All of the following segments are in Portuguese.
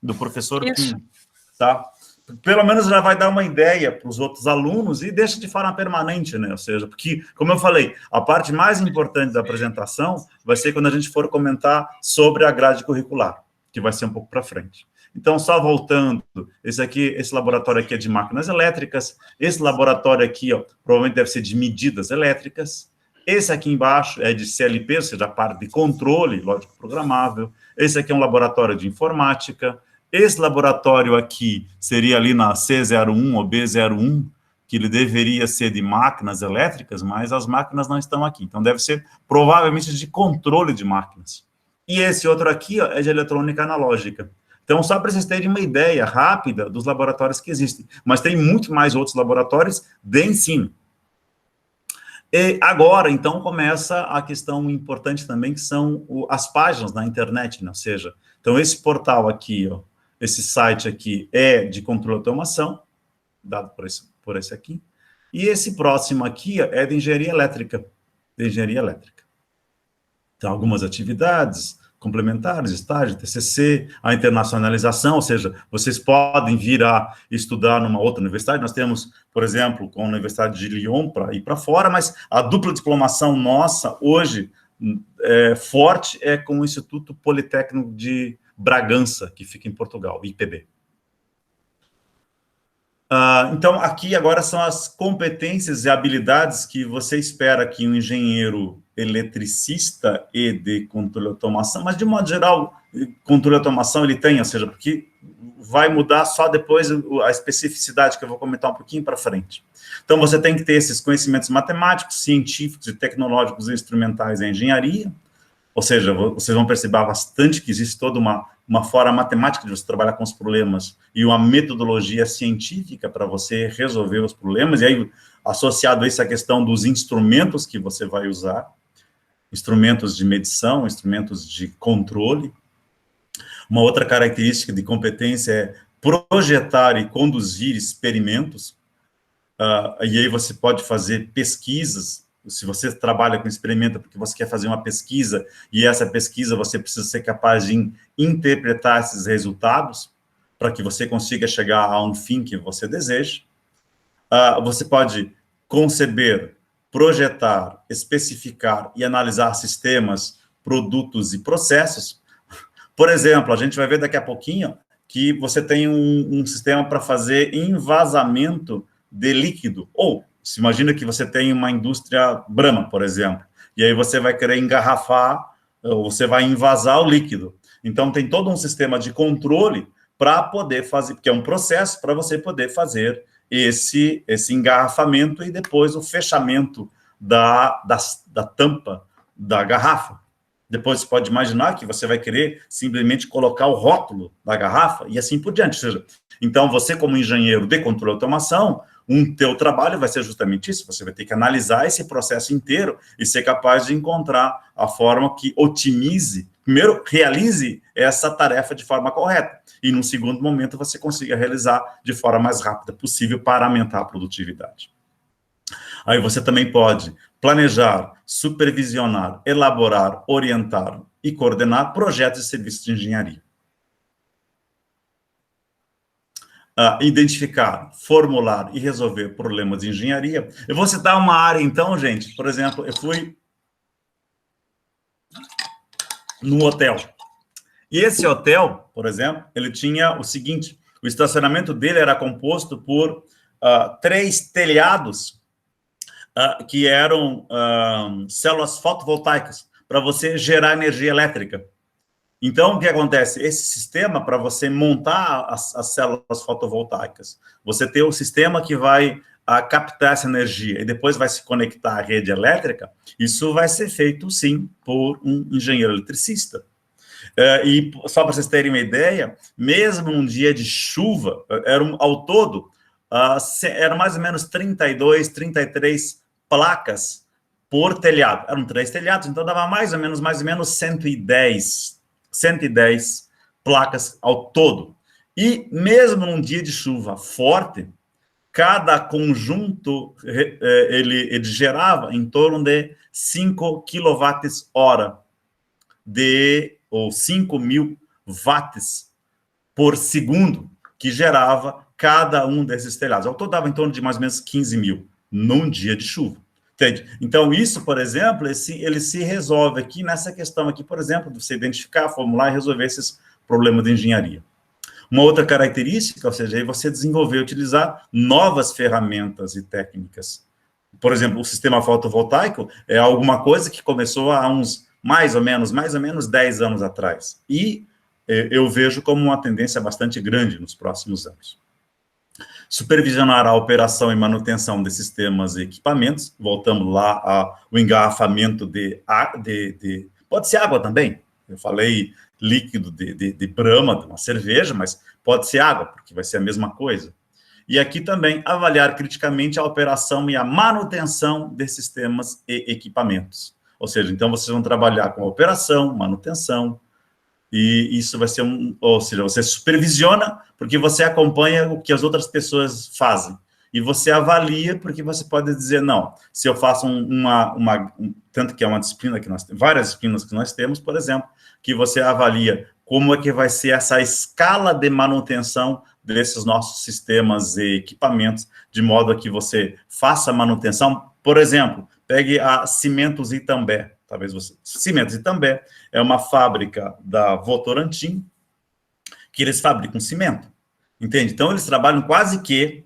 do professor Isso. Kim, tá? Pelo menos já vai dar uma ideia para os outros alunos e deixa de forma permanente, né? Ou seja, porque, como eu falei, a parte mais importante da apresentação vai ser quando a gente for comentar sobre a grade curricular, que vai ser um pouco para frente. Então, só voltando, esse laboratório aqui é de máquinas elétricas, esse laboratório aqui, ó, provavelmente deve ser de medidas elétricas, esse aqui embaixo é de CLP, ou seja, a parte de controle lógico programável, esse aqui é um laboratório de informática, esse laboratório aqui seria ali na C01 ou B01, que ele deveria ser de máquinas elétricas, mas as máquinas não estão aqui, então deve ser provavelmente de controle de máquinas. E esse outro aqui, ó, é de eletrônica analógica. Então, só para vocês terem uma ideia rápida dos laboratórios que existem. Mas tem muito mais outros laboratórios de ensino. E agora, então, começa a questão importante também, que são as páginas na internet, né? Ou seja, então, esse portal aqui, ó, esse site aqui é de controle de automação, dado por esse aqui. E esse próximo aqui, ó, é de engenharia elétrica. De engenharia elétrica. Então, algumas atividades complementares, estágio, TCC, a internacionalização, ou seja, vocês podem vir a estudar numa outra universidade. Nós temos, por exemplo, com a Universidade de Lyon para ir para fora, mas a dupla diplomação nossa, hoje, forte, é com o Instituto Politécnico de Bragança, que fica em Portugal, IPB. Então, aqui agora são as competências e habilidades que você espera que um engenheiro eletricista e de controle de automação, mas de modo geral, controle de automação ele tem, ou seja, porque vai mudar só depois a especificidade que eu vou comentar um pouquinho para frente. Então, você tem que ter esses conhecimentos matemáticos, científicos e tecnológicos e instrumentais em engenharia, ou seja, vocês vão perceber bastante que existe toda uma forma matemática de você trabalhar com os problemas e uma metodologia científica para você resolver os problemas, e aí, associado a isso, a questão dos instrumentos que você vai usar, instrumentos de medição, instrumentos de controle. Uma outra característica de competência é projetar e conduzir experimentos, e aí você pode fazer pesquisas. Se você trabalha com experimento porque você quer fazer uma pesquisa, e essa pesquisa você precisa ser capaz de interpretar esses resultados, para que você consiga chegar a um fim que você deseja. Você pode conceber, projetar, especificar e analisar sistemas, produtos e processos. Por exemplo, a gente vai ver daqui a pouquinho que você tem um sistema para fazer envasamento de líquido, ou se imagina que você tem uma indústria Brahma, por exemplo, e aí você vai querer engarrafar, ou você vai envasar o líquido. Então, tem todo um sistema de controle para poder fazer, que é um processo para você poder fazer esse engarrafamento e depois o fechamento da tampa da garrafa. Depois você pode imaginar que você vai querer simplesmente colocar o rótulo da garrafa e assim por diante. Ou seja, então, você como engenheiro de controle de automação, teu trabalho vai ser justamente isso, você vai ter que analisar esse processo inteiro e ser capaz de encontrar a forma que otimize, primeiro, realize essa tarefa de forma correta, e no segundo momento você consiga realizar de forma mais rápida possível para aumentar a produtividade. Aí você também pode planejar, supervisionar, elaborar, orientar e coordenar projetos e serviços de engenharia. Identificar, formular e resolver problemas de engenharia. Eu vou citar uma área, então, gente. Por exemplo, eu fui num hotel. E esse hotel, por exemplo, ele tinha o seguinte: o estacionamento dele era composto por 3 telhados que eram células fotovoltaicas para você gerar energia elétrica. Então, o que acontece? Esse sistema, para você montar as células fotovoltaicas, você tem o sistema que vai captar essa energia e depois vai se conectar à rede elétrica, isso vai ser feito, sim, por um engenheiro eletricista. E só para vocês terem uma ideia, mesmo num dia de chuva, ao todo, eram mais ou menos 32, 33 placas por telhado. Eram 3 telhados, então dava mais ou menos 110 placas ao todo. E mesmo num dia de chuva forte, cada conjunto ele gerava em torno de 5 kWh ou 5.000 watts por segundo que gerava cada um desses telhados. Ao todo dava em torno de mais ou menos 15 mil num dia de chuva. Entende? Então, isso, por exemplo, ele se resolve aqui nessa questão aqui, por exemplo, de você identificar, formular e resolver esses problemas de engenharia. Uma outra característica, ou seja, aí você desenvolver, utilizar novas ferramentas e técnicas. Por exemplo, o sistema fotovoltaico é alguma coisa que começou há uns mais ou menos 10 anos atrás. E eu vejo como uma tendência bastante grande nos próximos anos. Supervisionar a operação e manutenção de sistemas e equipamentos, voltamos lá ao engarrafamento pode ser água também, eu falei líquido de Brahma, de uma cerveja, mas pode ser água, porque vai ser a mesma coisa. E aqui também, avaliar criticamente a operação e a manutenção de sistemas e equipamentos. Ou seja, então vocês vão trabalhar com a operação, manutenção, e isso vai ser ou seja, você supervisiona porque você acompanha o que as outras pessoas fazem. E você avalia porque você pode dizer, não, se eu faço tanto que é uma disciplina que nós temos, várias disciplinas que nós temos, por exemplo, que você avalia como é que vai ser essa escala de manutenção desses nossos sistemas e equipamentos, de modo que você faça a manutenção. Por exemplo, pegue a Cimentos Itambé. Cimentos Itambé é uma fábrica da Votorantim, que eles fabricam cimento, entende? Então, eles trabalham quase que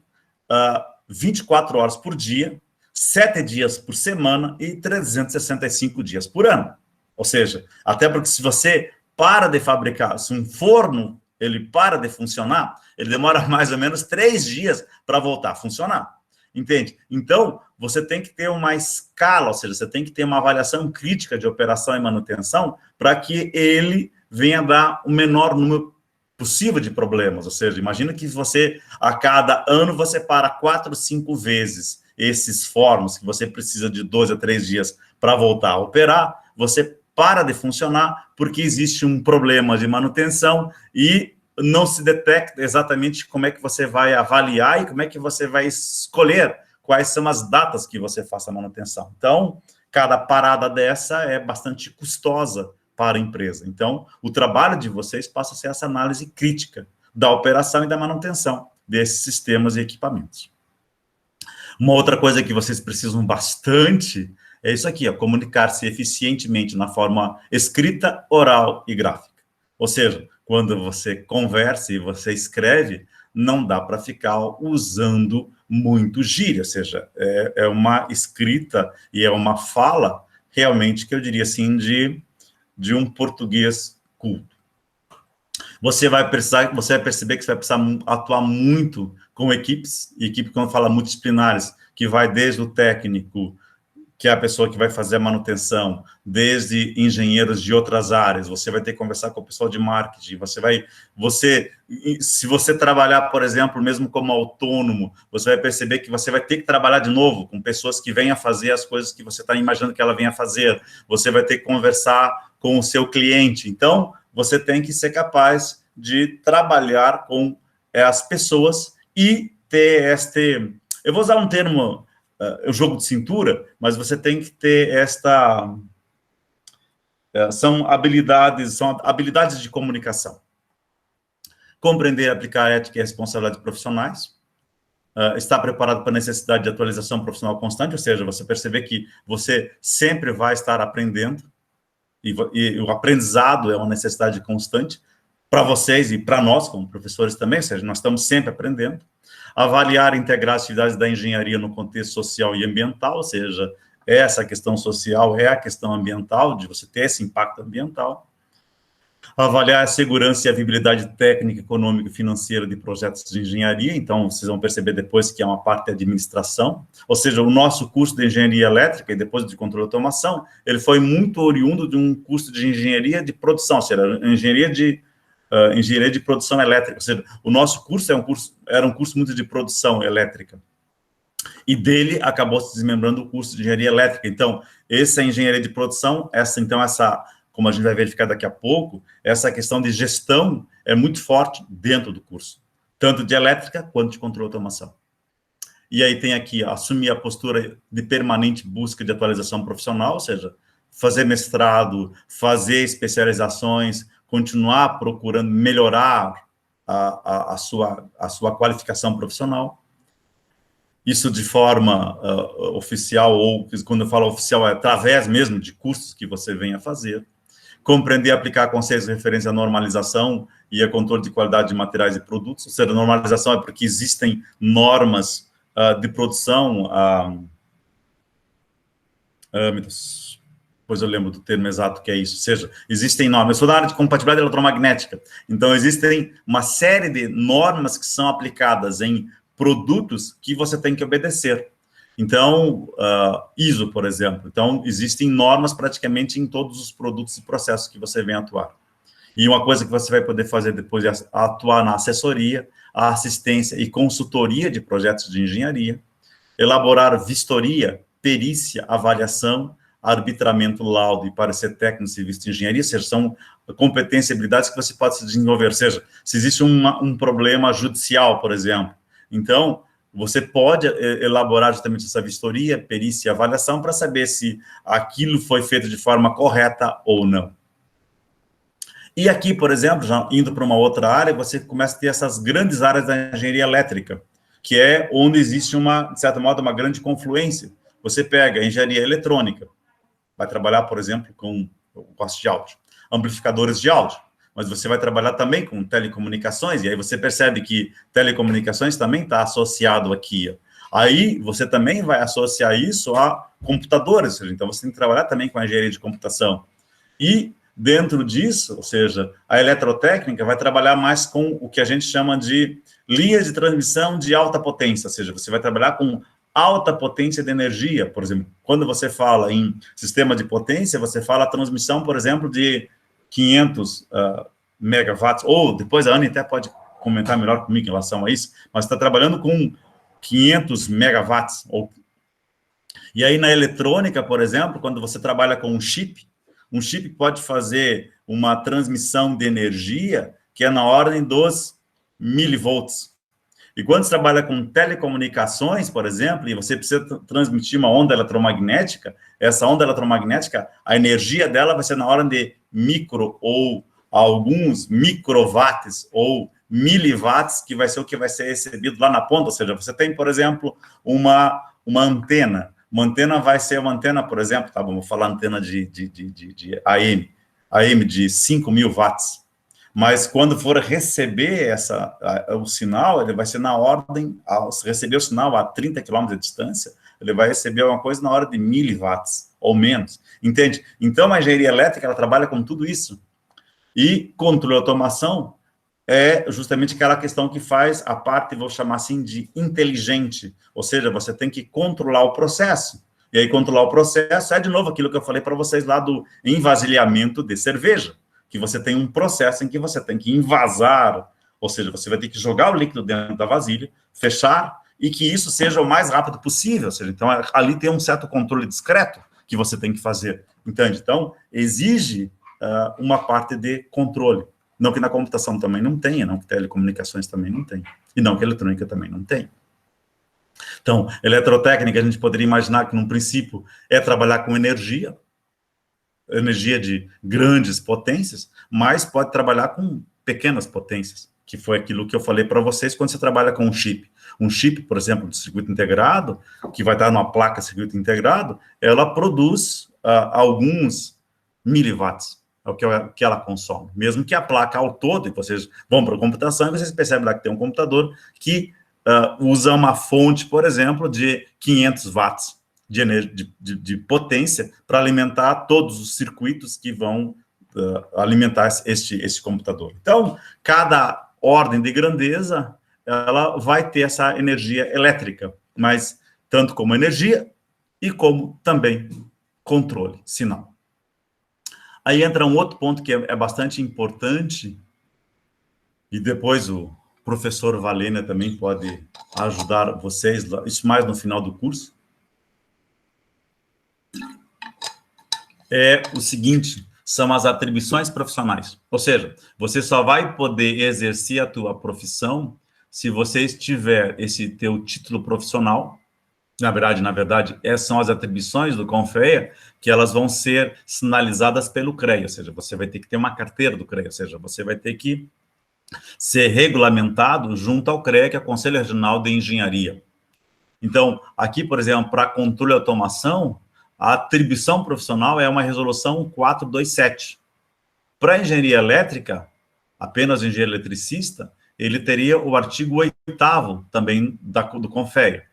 24 horas por dia, 7 dias por semana e 365 dias por ano. Ou seja, até porque se você para de fabricar, se um forno ele para de funcionar, ele demora mais ou menos 3 dias para voltar a funcionar. Entende? Então, você tem que ter uma escala, ou seja, você tem que ter uma avaliação crítica de operação e manutenção para que ele venha dar o menor número possível de problemas. Ou seja, imagina que você, a cada ano, você para 4, 5 vezes esses fornos que você precisa de 2 a 3 dias para voltar a operar, você para de funcionar porque existe um problema de manutenção e não se detecta exatamente como é que você vai avaliar e como é que você vai escolher quais são as datas que você faça a manutenção. Então, cada parada dessa é bastante custosa para a empresa. Então, o trabalho de vocês passa a ser essa análise crítica da operação e da manutenção desses sistemas e equipamentos. Uma outra coisa que vocês precisam bastante é isso aqui, comunicar-se eficientemente na forma escrita, oral e gráfica. Ou seja, quando você conversa e você escreve, não dá para ficar usando muito gíria, ou seja, é uma escrita e é uma fala, realmente, que eu diria assim, de um português culto. Você vai perceber que você vai precisar atuar muito com equipes, quando fala multidisciplinares, que vai desde o técnico, que é a pessoa que vai fazer a manutenção, desde engenheiros de outras áreas, você vai ter que conversar com o pessoal de marketing, se você trabalhar, por exemplo, mesmo como autônomo, você vai perceber que você vai ter que trabalhar de novo com pessoas que venham fazer as coisas que você está imaginando que ela venha fazer, você vai ter que conversar com o seu cliente, então, você tem que ser capaz de trabalhar com as pessoas e ter eu vou usar um termo, o jogo de cintura, mas você tem que ter são habilidades de comunicação. Compreender e aplicar ética e responsabilidade profissionais, estar preparado para a necessidade de atualização profissional constante, ou seja, você perceber que você sempre vai estar aprendendo, e o aprendizado é uma necessidade constante para vocês e para nós, como professores também, ou seja, nós estamos sempre aprendendo. Avaliar e integrar as atividades da engenharia no contexto social e ambiental, ou seja, essa questão social é a questão ambiental, de você ter esse impacto ambiental. Avaliar a segurança e a viabilidade técnica, econômica e financeira de projetos de engenharia, então vocês vão perceber depois que é uma parte de administração, ou seja, o nosso curso de engenharia elétrica e depois de controle de automação, ele foi muito oriundo de um curso de engenharia de produção, ou seja, engenharia de produção elétrica, ou seja, o nosso curso era um curso muito de produção elétrica, e dele acabou se desmembrando o curso de engenharia elétrica. Então, essa engenharia de produção, como a gente vai verificar daqui a pouco, essa questão de gestão é muito forte dentro do curso, tanto de elétrica quanto de controle de automação. E aí tem aqui, assumir a postura de permanente busca de atualização profissional, ou seja, fazer mestrado, fazer especializações, continuar procurando melhorar a sua qualificação profissional. Isso de forma oficial, ou quando eu falo oficial, é através mesmo de cursos que você venha a fazer. Compreender e aplicar conceitos de referência à normalização e a controle de qualidade de materiais e produtos. Ou seja, a normalização é porque existem normas de produção, pois eu lembro do termo exato que é isso, ou seja, existem normas, eu sou da área de compatibilidade eletromagnética, então existem uma série de normas que são aplicadas em produtos que você tem que obedecer. Então, ISO, por exemplo, então existem normas praticamente em todos os produtos e processos que você vem atuar. E uma coisa que você vai poder fazer depois é atuar na assessoria, a assistência e consultoria de projetos de engenharia, elaborar vistoria, perícia, avaliação, arbitramento, laudo e parecer técnico de serviço de engenharia, ou seja, são competências e habilidades que você pode se desenvolver, ou seja, se existe um problema judicial, por exemplo, então, você pode elaborar justamente essa vistoria, perícia e avaliação para saber se aquilo foi feito de forma correta ou não. E aqui, por exemplo, já indo para uma outra área, você começa a ter essas grandes áreas da engenharia elétrica, que é onde existe de certo modo, uma grande confluência. Você pega a engenharia eletrônica, vai trabalhar, por exemplo, com gosto de áudio, amplificadores de áudio, mas você vai trabalhar também com telecomunicações, e aí você percebe que telecomunicações também está associado aqui. Aí você também vai associar isso a computadores, ou seja, então você tem que trabalhar também com a engenharia de computação. E dentro disso, ou seja, a eletrotécnica vai trabalhar mais com o que a gente chama de linhas de transmissão de alta potência, ou seja, você vai trabalhar com alta potência de energia, por exemplo, quando você fala em sistema de potência, você fala a transmissão, por exemplo, de 500 megawatts, ou depois a Ana até pode comentar melhor comigo em relação a isso, mas está trabalhando com 500 megawatts. E aí na eletrônica, por exemplo, quando você trabalha com um chip pode fazer uma transmissão de energia que é na ordem dos milivolts. E quando você trabalha com telecomunicações, por exemplo, e você precisa transmitir uma onda eletromagnética, essa onda eletromagnética, a energia dela vai ser na ordem de micro ou alguns microwatts ou miliwatts, que vai ser o que vai ser recebido lá na ponta. Ou seja, você tem, por exemplo, uma antena. Uma antena vai ser uma antena, por exemplo, tá, vamos falar antena de AM de 5.000 watts. Mas quando for receber o sinal, ele vai ser na ordem, ao receber o sinal a 30 km de distância, ele vai receber uma coisa na ordem de miliwatts, ou menos, entende? Então, a engenharia elétrica, ela trabalha com tudo isso. E controle e automação é justamente aquela questão que faz a parte, vou chamar assim, de inteligente, ou seja, você tem que controlar o processo. E aí, controlar o processo é, de novo, aquilo que eu falei para vocês lá do envasilhamento de cerveja, que você tem um processo em que você tem que envasar, ou seja, você vai ter que jogar o líquido dentro da vasilha, fechar, e que isso seja o mais rápido possível, ou seja, então ali tem um certo controle discreto que você tem que fazer, entende? Então, exige uma parte de controle, não que na computação também não tenha, não que telecomunicações também não tem, e não que eletrônica também não tem. Então, eletrotécnica, a gente poderia imaginar que, num princípio, é trabalhar com energia de grandes potências, mas pode trabalhar com pequenas potências, que foi aquilo que eu falei para vocês quando você trabalha com um chip. Um chip, por exemplo, de circuito integrado, que vai estar numa placa de circuito integrado, ela produz alguns miliwatts, é o que ela consome. Mesmo que a placa ao todo, e vocês vão para a computação, e vocês percebem lá que tem um computador que usa uma fonte, por exemplo, de 500 watts de potência para alimentar todos os circuitos que vão alimentar este computador. Então, cada ordem de grandeza, ela vai ter essa energia elétrica, mas tanto como energia e como também controle, sinal. Aí entra um outro ponto que é bastante importante, e depois o professor Valênia também pode ajudar vocês, isso mais no final do curso, é o seguinte, são as atribuições profissionais. Ou seja, você só vai poder exercer a tua profissão se você tiver esse teu título profissional. Na verdade, essas são as atribuições do CONFEA, que elas vão ser sinalizadas pelo CREA, ou seja, você vai ter que ter uma carteira do CREA, ou seja, você vai ter que ser regulamentado junto ao CREA, que é o Conselho Regional de Engenharia. Então, aqui, por exemplo, para controle e automação, a atribuição profissional é uma resolução 427. Para engenharia elétrica, apenas o engenheiro eletricista, ele teria o artigo 8º também do CONFEA.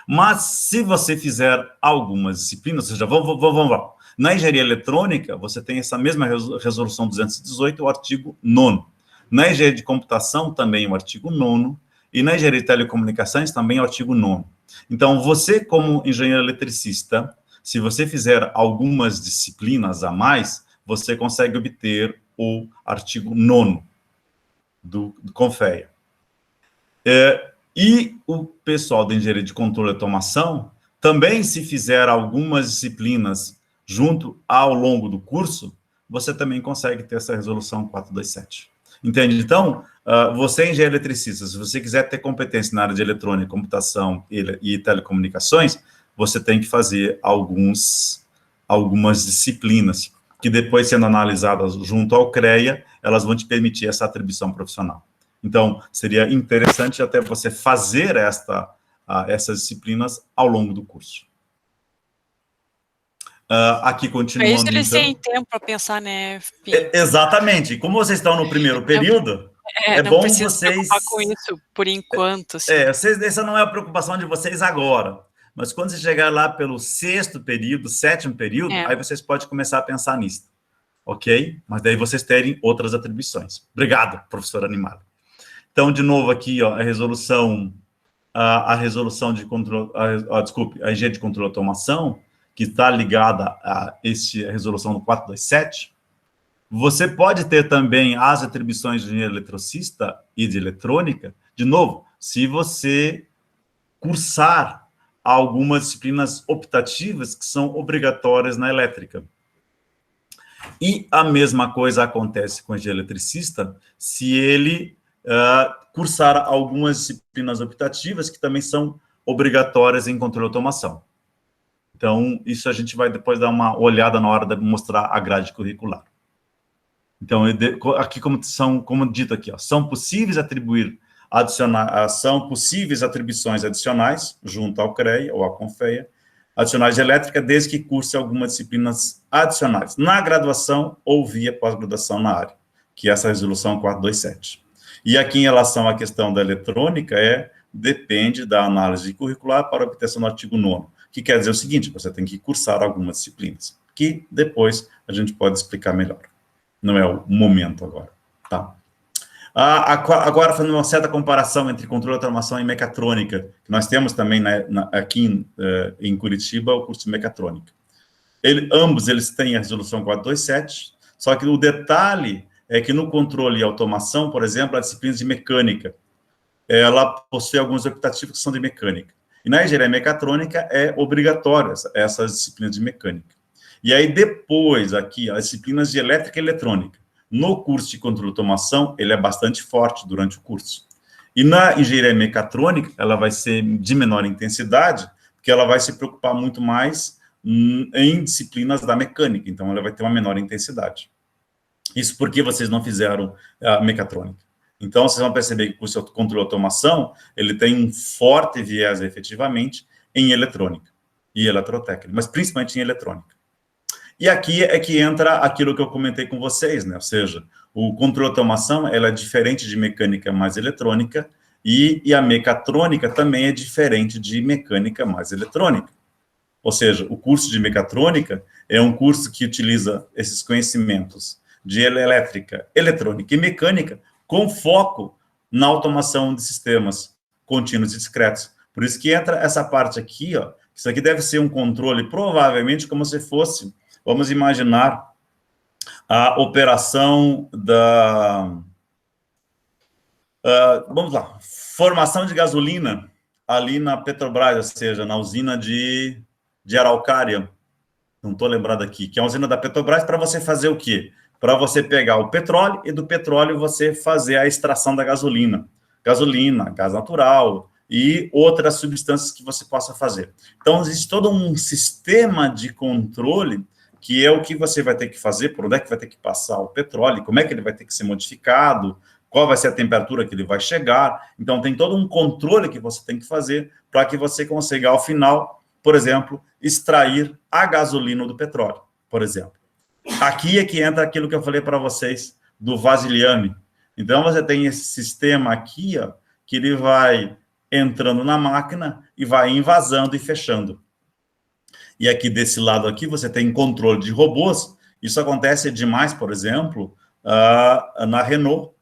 Mas, se você fizer algumas disciplinas, ou seja, vamos lá. Na engenharia eletrônica, você tem essa mesma resolução 218, o artigo 9º. Na engenharia de computação, também o artigo 9º. E na engenharia de telecomunicações, também o artigo 9º. Então, você, como engenheiro eletricista, se você fizer algumas disciplinas a mais, você consegue obter o artigo 9º do CONFEA. E o pessoal da engenharia de controle e automação, também se fizer algumas disciplinas junto ao longo do curso, você também consegue ter essa resolução 427. Entende? Então, você é engenheiro eletricista, se você quiser ter competência na área de eletrônica, computação e telecomunicações, você tem que fazer algumas disciplinas, que depois, sendo analisadas junto ao CREA, elas vão te permitir essa atribuição profissional. Então, seria interessante até você fazer essas disciplinas ao longo do curso. Aqui, continuando, isso eles então... têm tempo para pensar, né, Fim? Exatamente. Como vocês estão no primeiro período, é não bom preciso vocês... preocupar com isso, por enquanto. Assim. Essa não é a preocupação de vocês agora. Mas quando você chegar lá pelo 6º período, 7º período, aí vocês podem começar a pensar nisso. Ok? Mas daí vocês terem outras atribuições. Obrigado, professor animado. Então, de novo aqui, ó, a resolução de controle, desculpe, a engenharia de controle e automação, que está ligada a a resolução do 427, você pode ter também as atribuições de engenheiro eletricista e de eletrônica, de novo, se você cursar algumas disciplinas optativas que são obrigatórias na elétrica. E a mesma coisa acontece com o engenheiro eletricista se ele cursar algumas disciplinas optativas que também são obrigatórias em controle e automação. Então, isso a gente vai depois dar uma olhada na hora de mostrar a grade curricular. Então, aqui, como dito aqui, ó, são possíveis atribuições adicionais junto ao CREA ou à CONFEA, adicionais de elétrica, desde que curse algumas disciplinas adicionais, na graduação ou via pós-graduação na área, que é essa resolução 427. E aqui, em relação à questão da eletrônica, depende da análise curricular para obtenção do artigo 9º, que quer dizer o seguinte, você tem que cursar algumas disciplinas, que depois a gente pode explicar melhor. Não é o momento agora, tá? Agora, fazendo uma certa comparação entre controle de automação e mecatrônica, que nós temos também aqui em Curitiba o curso de mecatrônica. Ambos eles têm a resolução 427, só que o detalhe é que no controle e automação, por exemplo, a disciplina de mecânica, ela possui alguns optativos que são de mecânica. E na engenharia mecatrônica é obrigatória essas disciplinas de mecânica. E aí depois aqui, as disciplinas de elétrica e eletrônica. No curso de controle e automação, ele é bastante forte durante o curso. E na engenharia mecatrônica, ela vai ser de menor intensidade, porque ela vai se preocupar muito mais em disciplinas da mecânica, então ela vai ter uma menor intensidade. Isso porque vocês não fizeram a mecatrônica. Então, vocês vão perceber que o curso de controle e automação, ele tem um forte viés, efetivamente, em eletrônica e eletrotécnica, mas principalmente em eletrônica. E aqui é que entra aquilo que eu comentei com vocês, né? Ou seja, o controle de automação, ela é diferente de mecânica mais eletrônica, e a mecatrônica também é diferente de mecânica mais eletrônica. Ou seja, o curso de mecatrônica é um curso que utiliza esses conhecimentos de elétrica, eletrônica e mecânica com foco na automação de sistemas contínuos e discretos. Por isso que entra essa parte aqui, ó, isso aqui deve ser um controle, provavelmente, como se fosse, vamos imaginar, a operação vamos lá, formação de gasolina ali na Petrobras, ou seja, na usina de Araucária, não estou lembrado aqui, que é a usina da Petrobras, para você fazer o quê? Para você pegar o petróleo e do petróleo você fazer a extração da gasolina, gás natural e outras substâncias que você possa fazer. Então, existe todo um sistema de controle que é o que você vai ter que fazer, por onde é que vai ter que passar o petróleo, como é que ele vai ter que ser modificado, qual vai ser a temperatura que ele vai chegar. Então, tem todo um controle que você tem que fazer para que você consiga, ao final, por exemplo, extrair a gasolina do petróleo, por exemplo. Aqui é que entra aquilo que eu falei para vocês do vasilhame. Então, você tem esse sistema aqui, ó, que ele vai entrando na máquina e vai invasando e fechando. E aqui desse lado aqui, você tem controle de robôs. Isso acontece demais, por exemplo, na Renault,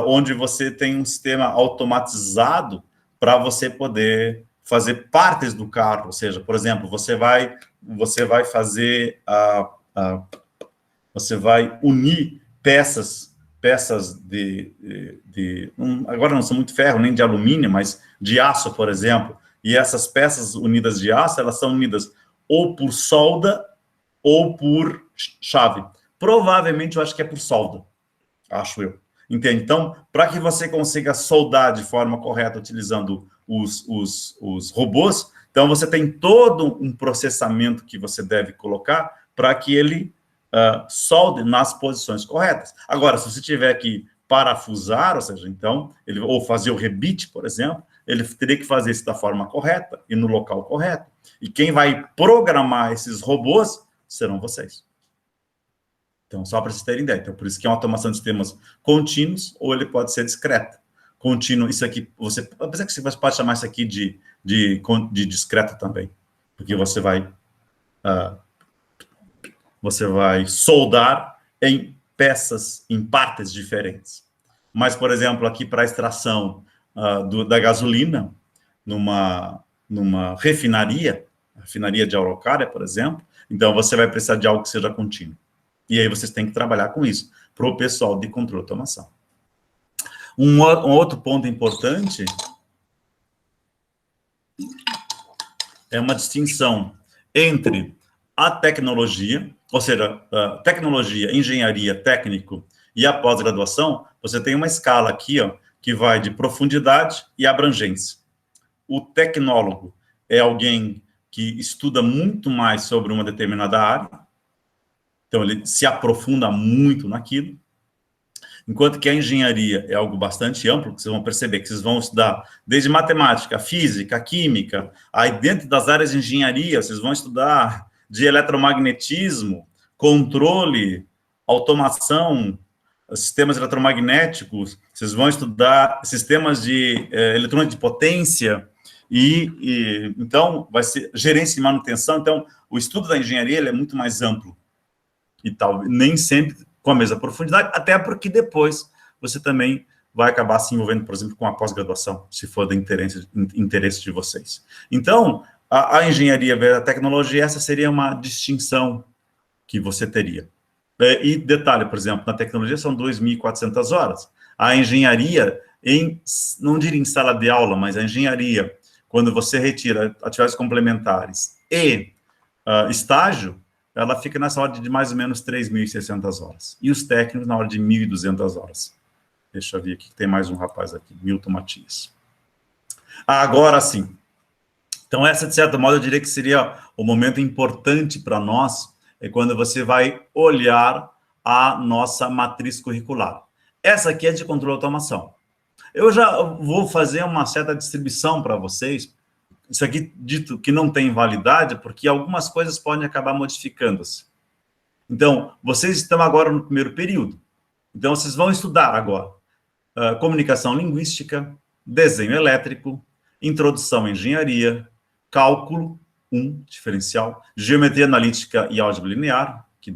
onde você tem um sistema automatizado para você poder fazer partes do carro. Ou seja, por exemplo, você vai fazer você vai unir peças agora não são muito ferro, nem de alumínio, mas de aço, por exemplo. E essas peças unidas de aço, elas são unidas ou por solda ou por chave. Provavelmente, eu acho que é por solda, acho eu. Entende? Então, para que você consiga soldar de forma correta utilizando os robôs, então você tem todo um processamento que você deve colocar para que ele solde nas posições corretas. Agora, se você tiver que parafusar, ou seja, então, ou fazer o rebite, por exemplo, ele teria que fazer isso da forma correta e no local correto. E quem vai programar esses robôs serão vocês. Então, só para vocês terem ideia. Então, por isso que é uma automação de sistemas contínuos, ou ele pode ser discreta. Contínuo, isso aqui, apesar que você pode chamar isso aqui de discreto também, porque você vai soldar em peças, em partes diferentes. Mas, por exemplo, aqui para a extração da gasolina, numa refinaria de Araucária, por exemplo, então você vai precisar de algo que seja contínuo. E aí vocês têm que trabalhar com isso, para o pessoal de controle de automação. Um outro ponto importante é uma distinção entre a tecnologia, ou seja, tecnologia, engenharia, técnico e a pós-graduação. Você tem uma escala aqui, ó, que vai de profundidade e abrangência. O tecnólogo é alguém que estuda muito mais sobre uma determinada área, então ele se aprofunda muito naquilo, enquanto que a engenharia é algo bastante amplo, que vocês vão perceber que vocês vão estudar desde matemática, física, química, aí dentro das áreas de engenharia, vocês vão estudar de eletromagnetismo, controle, automação, sistemas eletromagnéticos, vocês vão estudar sistemas de eletrônica de potência, então vai ser gerência e manutenção. Então, o estudo da engenharia ele é muito mais amplo e tal, nem sempre com a mesma profundidade, até porque depois você também vai acabar se envolvendo, por exemplo, com a pós-graduação, se for do interesse de vocês. Então, a engenharia versus a tecnologia, essa seria uma distinção que você teria. E detalhe, por exemplo, na tecnologia são 2.400 horas. A engenharia, não diria em sala de aula, mas a engenharia, quando você retira atividades complementares e estágio, ela fica nessa ordem de mais ou menos 3.600 horas. E os técnicos na ordem de 1.200 horas. Deixa eu ver aqui, tem mais um rapaz aqui, Milton Matias. Agora sim. Então, essa, de certo modo, eu diria que seria o momento importante para nós, é quando você vai olhar a nossa matriz curricular. Essa aqui é de controle de automação. Eu já vou fazer uma certa distribuição para vocês. Isso aqui dito que não tem validade, porque algumas coisas podem acabar modificando-se. Então, vocês estão agora no primeiro período. Então, vocês vão estudar agora comunicação linguística, desenho elétrico, introdução à engenharia, cálculo 1, diferencial, geometria analítica e álgebra linear, que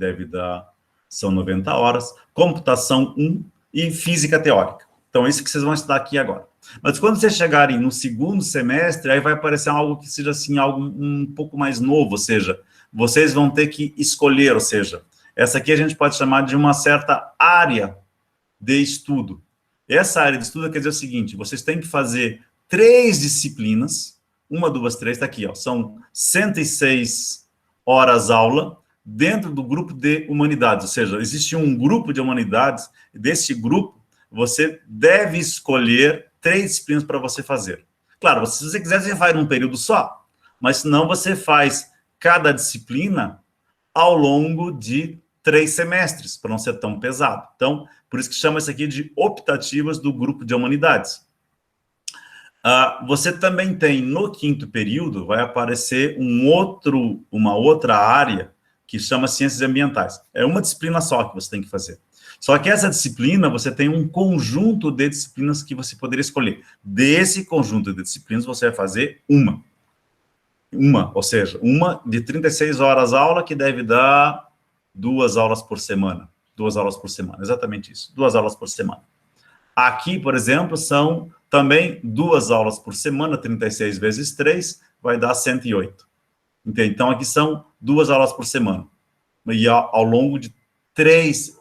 são 90 horas, computação 1 e física teórica. Então, isso que vocês vão estudar aqui agora. Mas quando vocês chegarem no segundo semestre, aí vai aparecer algo que seja assim, algo um pouco mais novo, ou seja, vocês vão ter que escolher, ou seja, essa aqui a gente pode chamar de uma certa área de estudo. Essa área de estudo quer dizer o seguinte, vocês têm que fazer 3 disciplinas, 1, 2, 3, está aqui, ó, são 106 horas aula dentro do grupo de humanidades, ou seja, existe um grupo de humanidades, e desse grupo você deve escolher 3 disciplinas para você fazer. Claro, se você quiser, você faz num período só, mas senão você faz cada disciplina ao longo de 3 semestres, para não ser tão pesado. Então, por isso que chama isso aqui de optativas do grupo de humanidades. Você também tem, no 5º período, vai aparecer uma outra área que chama Ciências Ambientais. É uma disciplina só que você tem que fazer. Só que essa disciplina, você tem um conjunto de disciplinas que você poderia escolher. Desse conjunto de disciplinas, você vai fazer uma, ou seja, uma de 36 horas aula, que deve dar 2 aulas por semana. 2 aulas por semana, exatamente isso, 2 aulas por semana. Aqui, por exemplo, são também 2 aulas por semana, 36 vezes 3, vai dar 108. Entende? Então, aqui são 2 aulas por semana. E ao longo de 3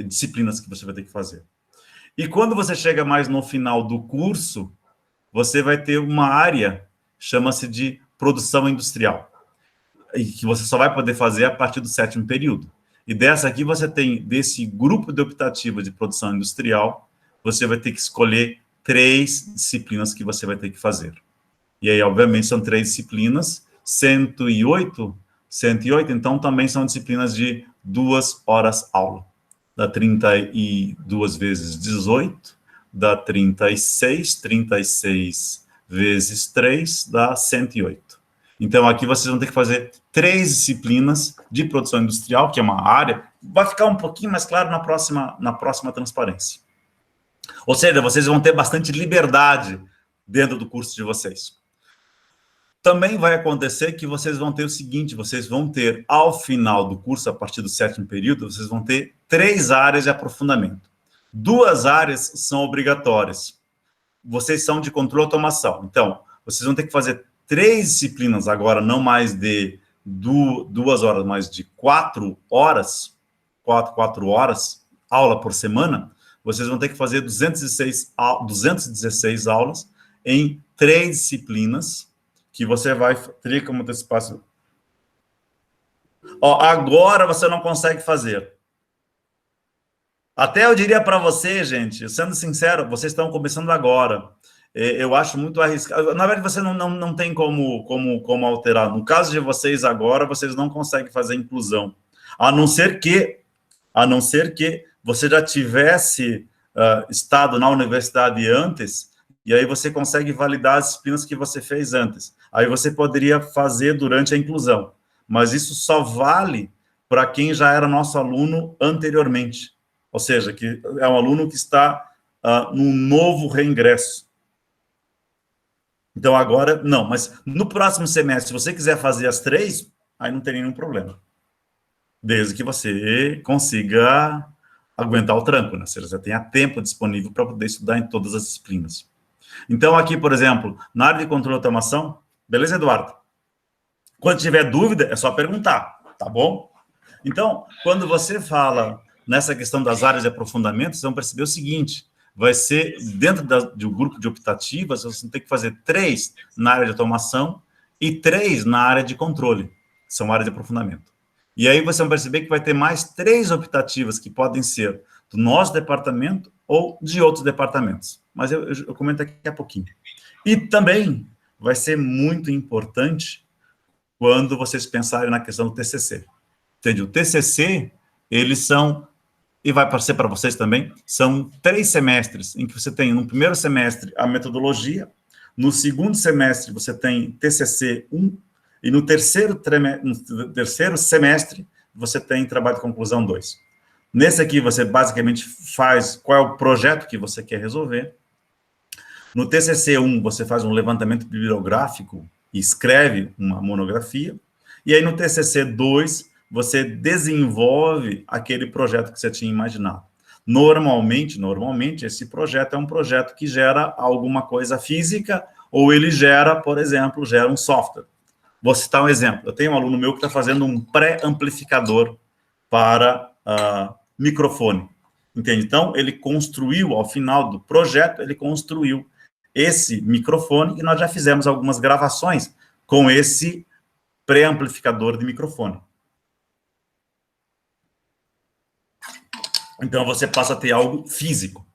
disciplinas que você vai ter que fazer. E quando você chega mais no final do curso, você vai ter uma área, chama-se de produção industrial, e que você só vai poder fazer a partir do 7º período. E dessa aqui você tem, desse grupo de optativa de produção industrial, você vai ter que escolher 3 disciplinas que você vai ter que fazer. E aí, obviamente, são 3 disciplinas, 108, então também são disciplinas de 2 horas aula. Dá 32 vezes 18, dá 36 vezes 3, dá 108. Então, aqui vocês vão ter que fazer 3 disciplinas de produção industrial, que é uma área, vai ficar um pouquinho mais claro na próxima transparência. Ou seja, vocês vão ter bastante liberdade dentro do curso de vocês. Também vai acontecer que vocês vão ter o seguinte, vocês vão ter, ao final do curso, a partir do 7º período, vocês vão ter 3 áreas de aprofundamento. 2 áreas são obrigatórias. Vocês são de controle e automação. Então, vocês vão ter que fazer 3 disciplinas agora, não mais de 2 horas, mas de 4 horas, 4 horas, aula por semana. Vocês vão ter que fazer 216 aulas em 3 disciplinas, que você vai ter como ter espaço. Agora você não consegue fazer. Até eu diria para você, gente, sendo sincero, vocês estão começando agora. Eu acho muito arriscado. Na verdade, você não tem como alterar. No caso de vocês agora, vocês não conseguem fazer inclusão. A não ser que você já tivesse estado na universidade antes, e aí você consegue validar as disciplinas que você fez antes. Aí você poderia fazer durante a inclusão. Mas isso só vale para quem já era nosso aluno anteriormente. Ou seja, que é um aluno que está num novo reingresso. Então, agora, não. Mas no próximo semestre, se você quiser fazer as 3, aí não tem nenhum problema. Desde que você consiga aguentar o tranco, né? Ou seja, você tenha tempo disponível para poder estudar em todas as disciplinas. Então, aqui, por exemplo, na área de controle e automação, beleza, Eduardo? Quando tiver dúvida, é só perguntar, tá bom? Então, quando você fala nessa questão das áreas de aprofundamento, vocês vão perceber o seguinte, vai ser, dentro de um grupo de optativas, você tem que fazer 3 na área de automação e 3 na área de controle, que são áreas de aprofundamento. E aí você vai perceber que vai ter mais 3 optativas que podem ser do nosso departamento ou de outros departamentos. Mas eu comento daqui a pouquinho. E também vai ser muito importante quando vocês pensarem na questão do TCC. Entende? O TCC, eles são, e vai aparecer para vocês também, são 3 semestres, em que você tem, no primeiro semestre, a metodologia, no segundo semestre, você tem TCC 1, e no terceiro semestre, você tem trabalho de conclusão 2. Nesse aqui, você basicamente faz qual é o projeto que você quer resolver. No TCC 1, você faz um levantamento bibliográfico e escreve uma monografia. E aí, no TCC 2, você desenvolve aquele projeto que você tinha imaginado. Normalmente, esse projeto é um projeto que gera alguma coisa física, ou ele gera, por exemplo, um software. Vou citar um exemplo. Eu tenho um aluno meu que está fazendo um pré-amplificador para microfone. Entende? Então, ele construiu, ao final do projeto, ele construiu esse microfone e nós já fizemos algumas gravações com esse pré-amplificador de microfone. Então, você passa a ter algo físico.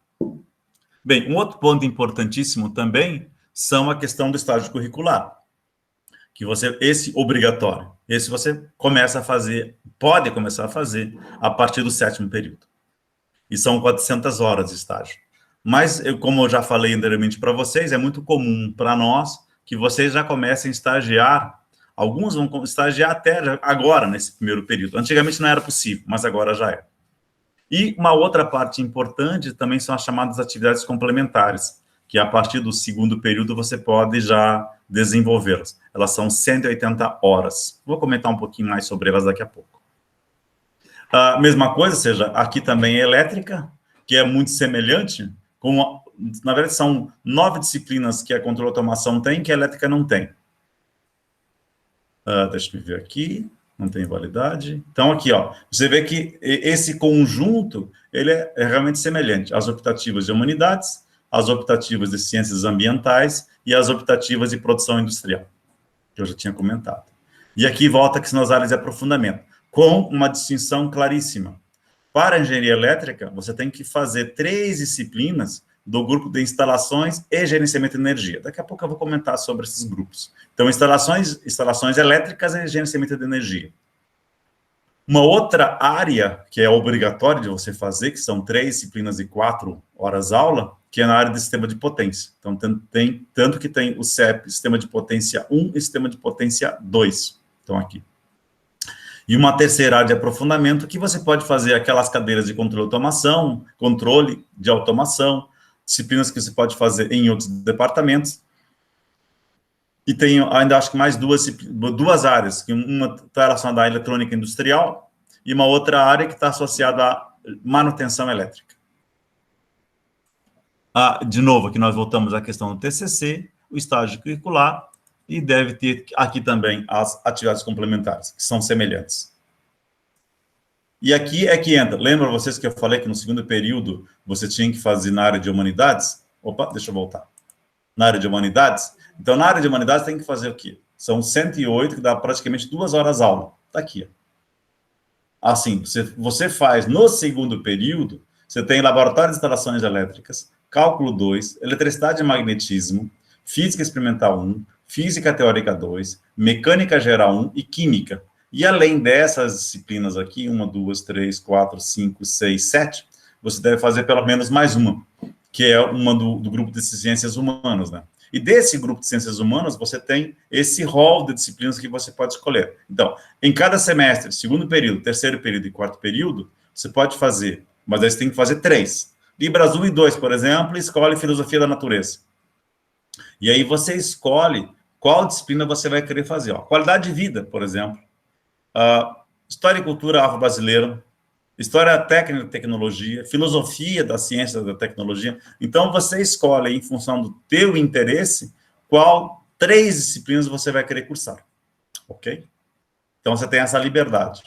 Bem, um outro ponto importantíssimo também são a questão do estágio curricular, esse obrigatório, esse você começa a fazer, pode começar a fazer a partir do 7º período. E são 400 horas de estágio. Mas, como eu já falei anteriormente para vocês, é muito comum para nós que vocês já comecem a estagiar. Alguns vão estagiar até agora, nesse primeiro período. Antigamente não era possível, mas agora já é. E uma outra parte importante também são as chamadas atividades complementares, que a partir do 2º período você pode já desenvolvê-las. Elas são 180 horas. Vou comentar um pouquinho mais sobre elas daqui a pouco. A mesma coisa, ou seja, aqui também é elétrica, que é muito semelhante, na verdade são 9 disciplinas que a controle de automação tem, que a elétrica não tem. Deixa eu ver aqui, não tem validade. Então, aqui, ó, você vê que esse conjunto, ele é realmente semelhante. As optativas de humanidades, as optativas de ciências ambientais e as optativas de produção industrial, que eu já tinha comentado. E aqui volta que são as áreas de aprofundamento, com uma distinção claríssima. Para a engenharia elétrica, você tem que fazer 3 disciplinas do grupo de instalações e gerenciamento de energia. Daqui a pouco eu vou comentar sobre esses grupos. Então, instalações elétricas e gerenciamento de energia. Uma outra área que é obrigatória de você fazer, que são 3 disciplinas e 4 horas aula, que é na área de sistema de potência. Então, tanto que tem o CEP, sistema de potência 1 e sistema de potência 2. Então, aqui. E uma terceira área de aprofundamento, que você pode fazer aquelas cadeiras de controle de automação, controle de automação, disciplinas que você pode fazer em outros departamentos. E tem ainda, acho que mais duas áreas, que uma está relacionada à eletrônica industrial e uma outra área que está associada à manutenção elétrica. De novo, aqui nós voltamos à questão do TCC, o estágio curricular, e deve ter aqui também as atividades complementares, que são semelhantes. E aqui é que entra, lembra vocês que eu falei que no 2º período você tinha que fazer na área de humanidades? Opa, deixa eu voltar. Na área de humanidades? Então, na área de humanidades tem que fazer o quê? São 108, que dá praticamente 2 horas aula. Está aqui. Assim, você faz no 2º período, você tem laboratório de instalações elétricas, cálculo 2, eletricidade e magnetismo, física experimental 1, física teórica 2, mecânica geral 1 e química. E além dessas disciplinas aqui, 1, 2, 3, 4, 5, 6, 7, você deve fazer pelo menos mais uma, que é uma do grupo de ciências humanas, né? E desse grupo de ciências humanas, você tem esse rol de disciplinas que você pode escolher. Então, em cada semestre, 2º período, 3º período e 4º período, você pode fazer, mas aí você tem que fazer 3. Libras 1 e 2, por exemplo, escolhe filosofia da natureza. E aí você escolhe qual disciplina você vai querer fazer. Ó. Qualidade de vida, por exemplo. História e cultura afro-brasileira, história técnica e tecnologia, filosofia da ciência da tecnologia. Então, você escolhe, em função do teu interesse, qual 3 disciplinas você vai querer cursar. Ok? Então, você tem essa liberdade.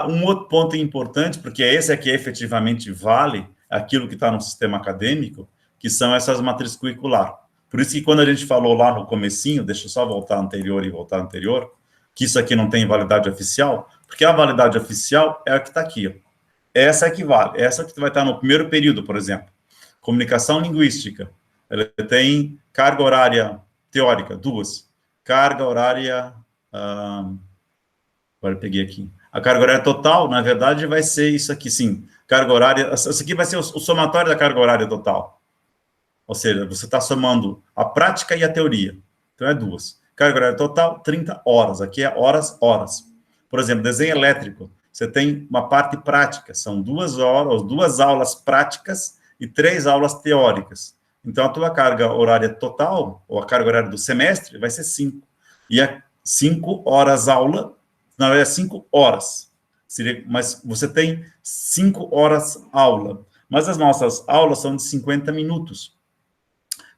Um outro ponto importante, porque esse aqui efetivamente vale aquilo que está no sistema acadêmico, que são essas matrizes curriculares. Por isso que quando a gente falou lá no comecinho, deixa eu só voltar anterior e voltar anterior, que isso aqui não tem validade oficial, porque a validade oficial é a que está aqui. Ó. Essa é que vale, essa que vai estar no 1º período, por exemplo. Comunicação linguística, ela tem carga horária teórica, 2. Carga horária... agora eu peguei aqui. A carga horária total, na verdade, vai ser isso aqui, sim. Carga horária... Isso aqui vai ser o somatório da carga horária total. Ou seja, você está somando a prática e a teoria. Então, é 2. Carga horária total, 30 horas. Aqui é horas. Por exemplo, desenho elétrico. Você tem uma parte prática. São 2 horas, 2 aulas práticas e 3 aulas teóricas. Então, a tua carga horária total, ou a carga horária do semestre, vai ser 5. E é 5 horas aula, na verdade, é 5 horas. Mas você tem 5 horas aula. Mas as nossas aulas são de 50 minutos.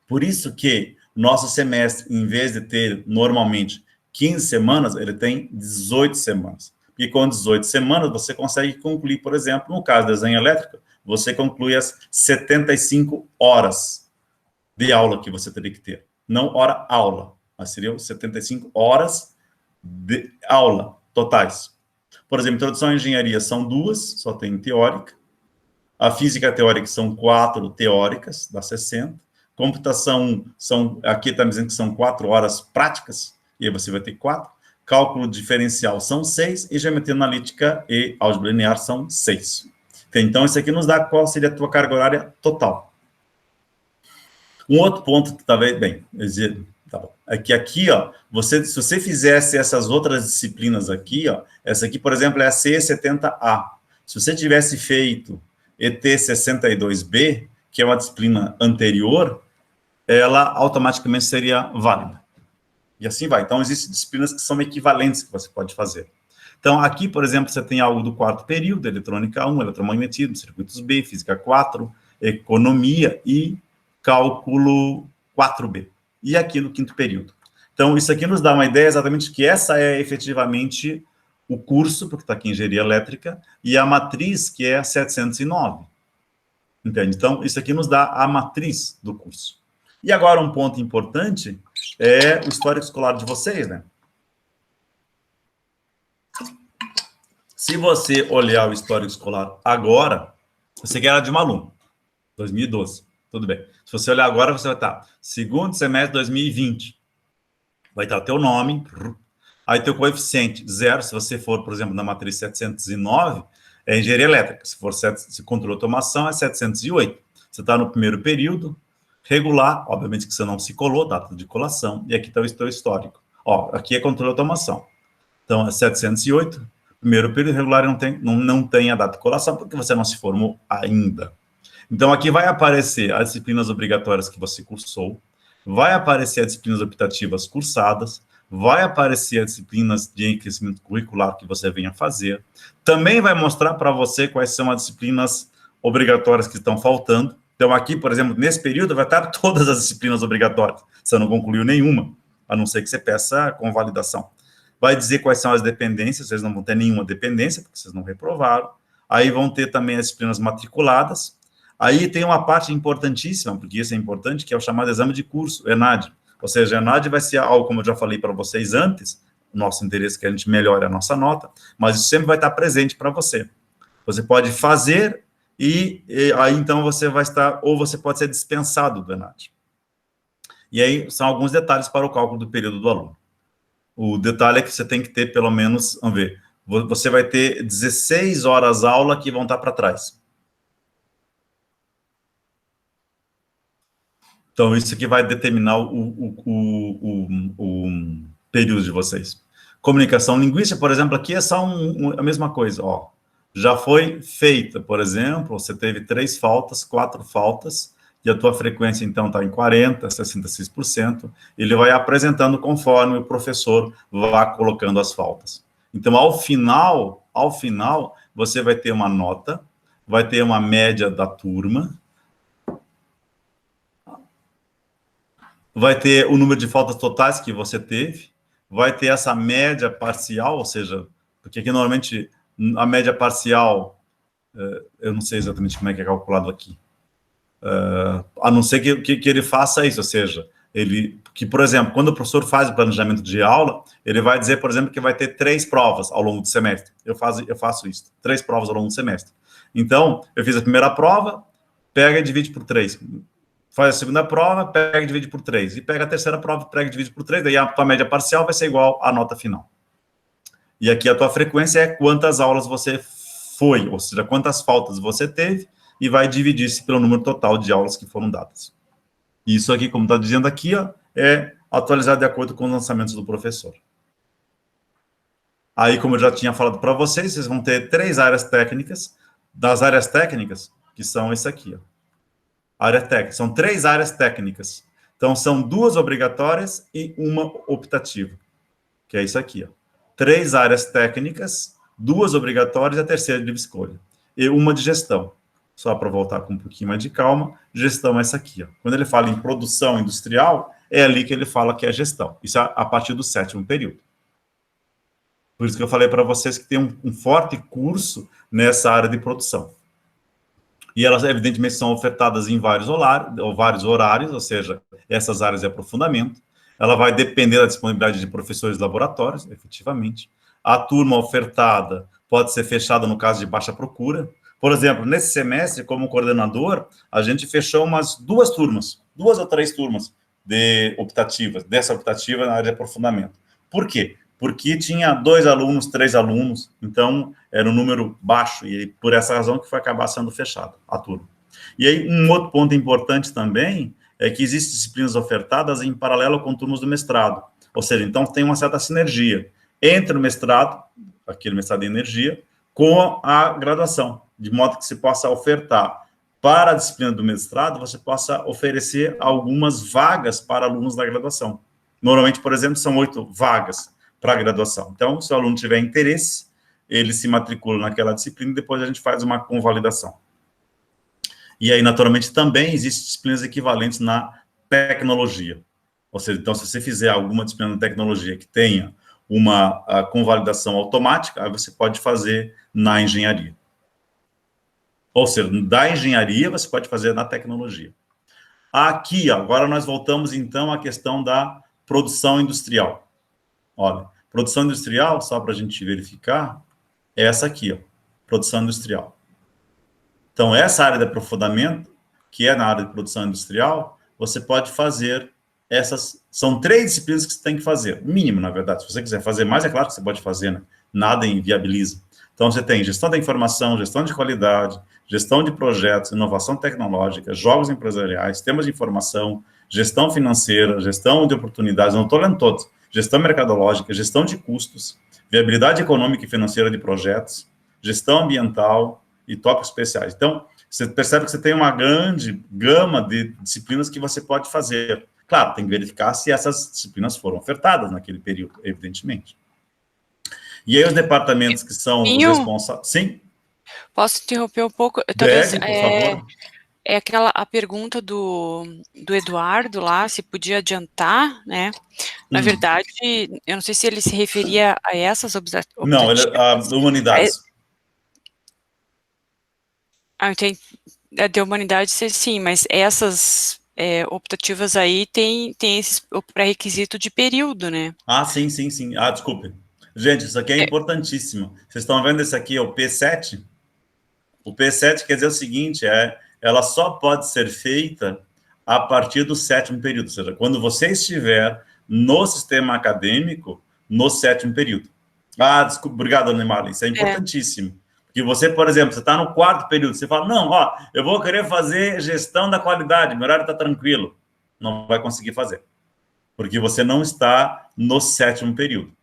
Por isso que nosso semestre, em vez de ter, normalmente, 15 semanas, ele tem 18 semanas. E com 18 semanas, você consegue concluir, por exemplo, no caso do desenho elétrico, você conclui as 75 horas de aula que você teria que ter. Não hora-aula, mas seriam 75 horas de aula totais. Por exemplo, introdução à engenharia são 2, só tem teórica. A física teórica são 4 teóricas, dá 60. Computação, aqui está dizendo que são 4 horas práticas, e aí você vai ter 4. Cálculo diferencial são 6, e geometria analítica e álgebra linear são 6. Então, isso aqui nos dá qual seria a tua carga horária total. Um outro ponto que talvez, bem, tá bom, é que aqui, ó, se você fizesse essas outras disciplinas aqui, ó, essa aqui, por exemplo, é a C70A. Se você tivesse feito ET62B, que é uma disciplina anterior, ela automaticamente seria válida. E assim vai. Então, existem disciplinas que são equivalentes que você pode fazer. Então, aqui, por exemplo, você tem algo do 4º período, eletrônica 1, eletromagnetismo, circuitos B, física 4, economia e cálculo 4B. E aqui no 5º período. Então, isso aqui nos dá uma ideia exatamente que essa é efetivamente o curso, porque está aqui engenharia elétrica, e a matriz, que é a 709. Entende? Então, isso aqui nos dá a matriz do curso. E agora, um ponto importante é o histórico escolar de vocês, né? Se você olhar o histórico escolar agora, você quer era de um aluno, 2012, tudo bem. Se você olhar agora, você vai estar segundo semestre de 2020. Vai estar o teu nome, aí teu coeficiente 0, se você for, por exemplo, na matriz 709, é engenharia elétrica. Se for se controle automação, é 708. Você está no 1º período, regular, obviamente que você não se colou, data de colação, e aqui está o teu histórico. Ó, aqui é controle automação. Então, é 708, 1º período regular não tem a data de colação, porque você não se formou ainda. Então, aqui vai aparecer as disciplinas obrigatórias que você cursou, vai aparecer as disciplinas optativas cursadas, vai aparecer as disciplinas de enriquecimento curricular que você venha fazer, também vai mostrar para você quais são as disciplinas obrigatórias que estão faltando. Então, aqui, por exemplo, nesse período, vai estar todas as disciplinas obrigatórias. Você não concluiu nenhuma, a não ser que você peça convalidação. Vai dizer quais são as dependências, vocês não vão ter nenhuma dependência, porque vocês não reprovaram. Aí vão ter também as disciplinas matriculadas. Aí tem uma parte importantíssima, porque isso é importante, que é o chamado exame de curso, ENAD. Ou seja, a ENAD vai ser algo, como eu já falei para vocês antes, nosso interesse é que a gente melhore a nossa nota, mas isso sempre vai estar presente para você. Você pode fazer e aí então você vai estar, ou você pode ser dispensado do ENAD. E aí são alguns detalhes para o cálculo do período do aluno. O detalhe é que você tem que ter pelo menos, vamos ver, você vai ter 16 horas aula que vão estar para trás. Então, isso aqui vai determinar o período de vocês. Comunicação linguística, por exemplo, aqui é só a mesma coisa, ó. Já foi feita, por exemplo, você teve 3 faltas, 4 faltas, e a tua frequência, então, está em 40%, 66%, ele vai apresentando conforme o professor vá colocando as faltas. Então, ao final, você vai ter uma nota, vai ter uma média da turma, vai ter o número de faltas totais que você teve, vai ter essa média parcial, ou seja, porque aqui normalmente a média parcial, eu não sei exatamente como é que é calculado aqui, a não ser que ele faça isso, ou seja, por exemplo, quando o professor faz o planejamento de aula, ele vai dizer, por exemplo, que vai ter 3 provas ao longo do semestre. Eu faço isso, 3 provas ao longo do semestre. Então, eu fiz a primeira prova, pega e divide por 3. Faz a segunda prova, pega e divide por 3. E pega a terceira prova, pega e divide por 3. Daí a tua média parcial vai ser igual à nota final. E aqui a tua frequência é quantas aulas você foi, ou seja, quantas faltas você teve, e vai dividir-se pelo número total de aulas que foram dadas. Isso aqui, como está dizendo aqui, ó, é atualizado de acordo com os lançamentos do professor. Aí, como eu já tinha falado para vocês, vocês vão ter 3 áreas técnicas. Das áreas técnicas, que são esse aqui, ó. Área técnica. São 3 áreas técnicas. Então, são 2 obrigatórias e 1 optativa, que é isso aqui, ó. 3 áreas técnicas, 2 obrigatórias e a terceira de livre escolha. E 1 de gestão. Só para voltar com um pouquinho mais de calma, gestão é essa aqui, ó. Quando ele fala em produção industrial, é ali que ele fala que é gestão. Isso é a partir do 7º período. Por isso que eu falei para vocês que tem um forte curso nessa área de produção. E elas, evidentemente, são ofertadas em vários horários, ou seja, essas áreas de aprofundamento. Ela vai depender da disponibilidade de professores de laboratórios, efetivamente. A turma ofertada pode ser fechada no caso de baixa procura. Por exemplo, nesse semestre, como coordenador, a gente fechou umas 2 turmas, 2 ou 3 turmas de optativas, dessa optativa na área de aprofundamento. Por quê? Porque tinha 2 alunos, 3 alunos, então era um número baixo, e por essa razão que foi acabar sendo fechado a turma. E aí, um outro ponto importante também é que existem disciplinas ofertadas em paralelo com turmas do mestrado, ou seja, então tem uma certa sinergia entre o mestrado, aquele mestrado em energia, com a graduação, de modo que se possa ofertar para a disciplina do mestrado, você possa oferecer algumas vagas para alunos da graduação. Normalmente, por exemplo, são 8 vagas para a graduação. Então, se o aluno tiver interesse, ele se matricula naquela disciplina e depois a gente faz uma convalidação. E aí, naturalmente, também existem disciplinas equivalentes na tecnologia. Ou seja, então, se você fizer alguma disciplina de tecnologia que tenha uma convalidação automática, aí você pode fazer na engenharia. Ou seja, da engenharia você pode fazer na tecnologia. Aqui, agora nós voltamos, então, à questão da produção industrial. Olha, produção industrial, só para a gente verificar, é essa aqui, ó, produção industrial. Então, essa área de aprofundamento, que é na área de produção industrial, você pode fazer essas... São 3 disciplinas que você tem que fazer, mínimo, na verdade. Se você quiser fazer mais, é claro que você pode fazer, né? Nada inviabiliza. Então, você tem gestão da informação, gestão de qualidade, gestão de projetos, inovação tecnológica, jogos empresariais, sistemas de informação, gestão financeira, gestão de oportunidades, não estou lendo todos, gestão mercadológica, gestão de custos, viabilidade econômica e financeira de projetos, gestão ambiental e tópicos especiais. Então, você percebe que você tem uma grande gama de disciplinas que você pode fazer. Claro, tem que verificar se essas disciplinas foram ofertadas naquele período, evidentemente. E aí os departamentos que são os responsáveis... Sim? Posso interromper um pouco? Talvez, Deve, por favor. É a pergunta do Eduardo lá, se podia adiantar, né? Na verdade, eu não sei se ele se referia a essas optativas. Não, a humanidades. Entendi. A de humanidades, sim, mas essas optativas aí tem esse pré-requisito de período, né? Sim, sim, sim. Desculpe. Gente, isso aqui é importantíssimo. Vocês estão vendo esse aqui, é o P7? O P7 quer dizer o seguinte, ela só pode ser feita a partir do 7º período, ou seja, quando você estiver no sistema acadêmico, no 7º período. Desculpa, obrigado, Neymar, isso é importantíssimo. Porque você, por exemplo, você está no 4º período, você fala, não, eu vou querer fazer gestão da qualidade, meu horário está tranquilo. Não vai conseguir fazer, porque você não está no 7º período.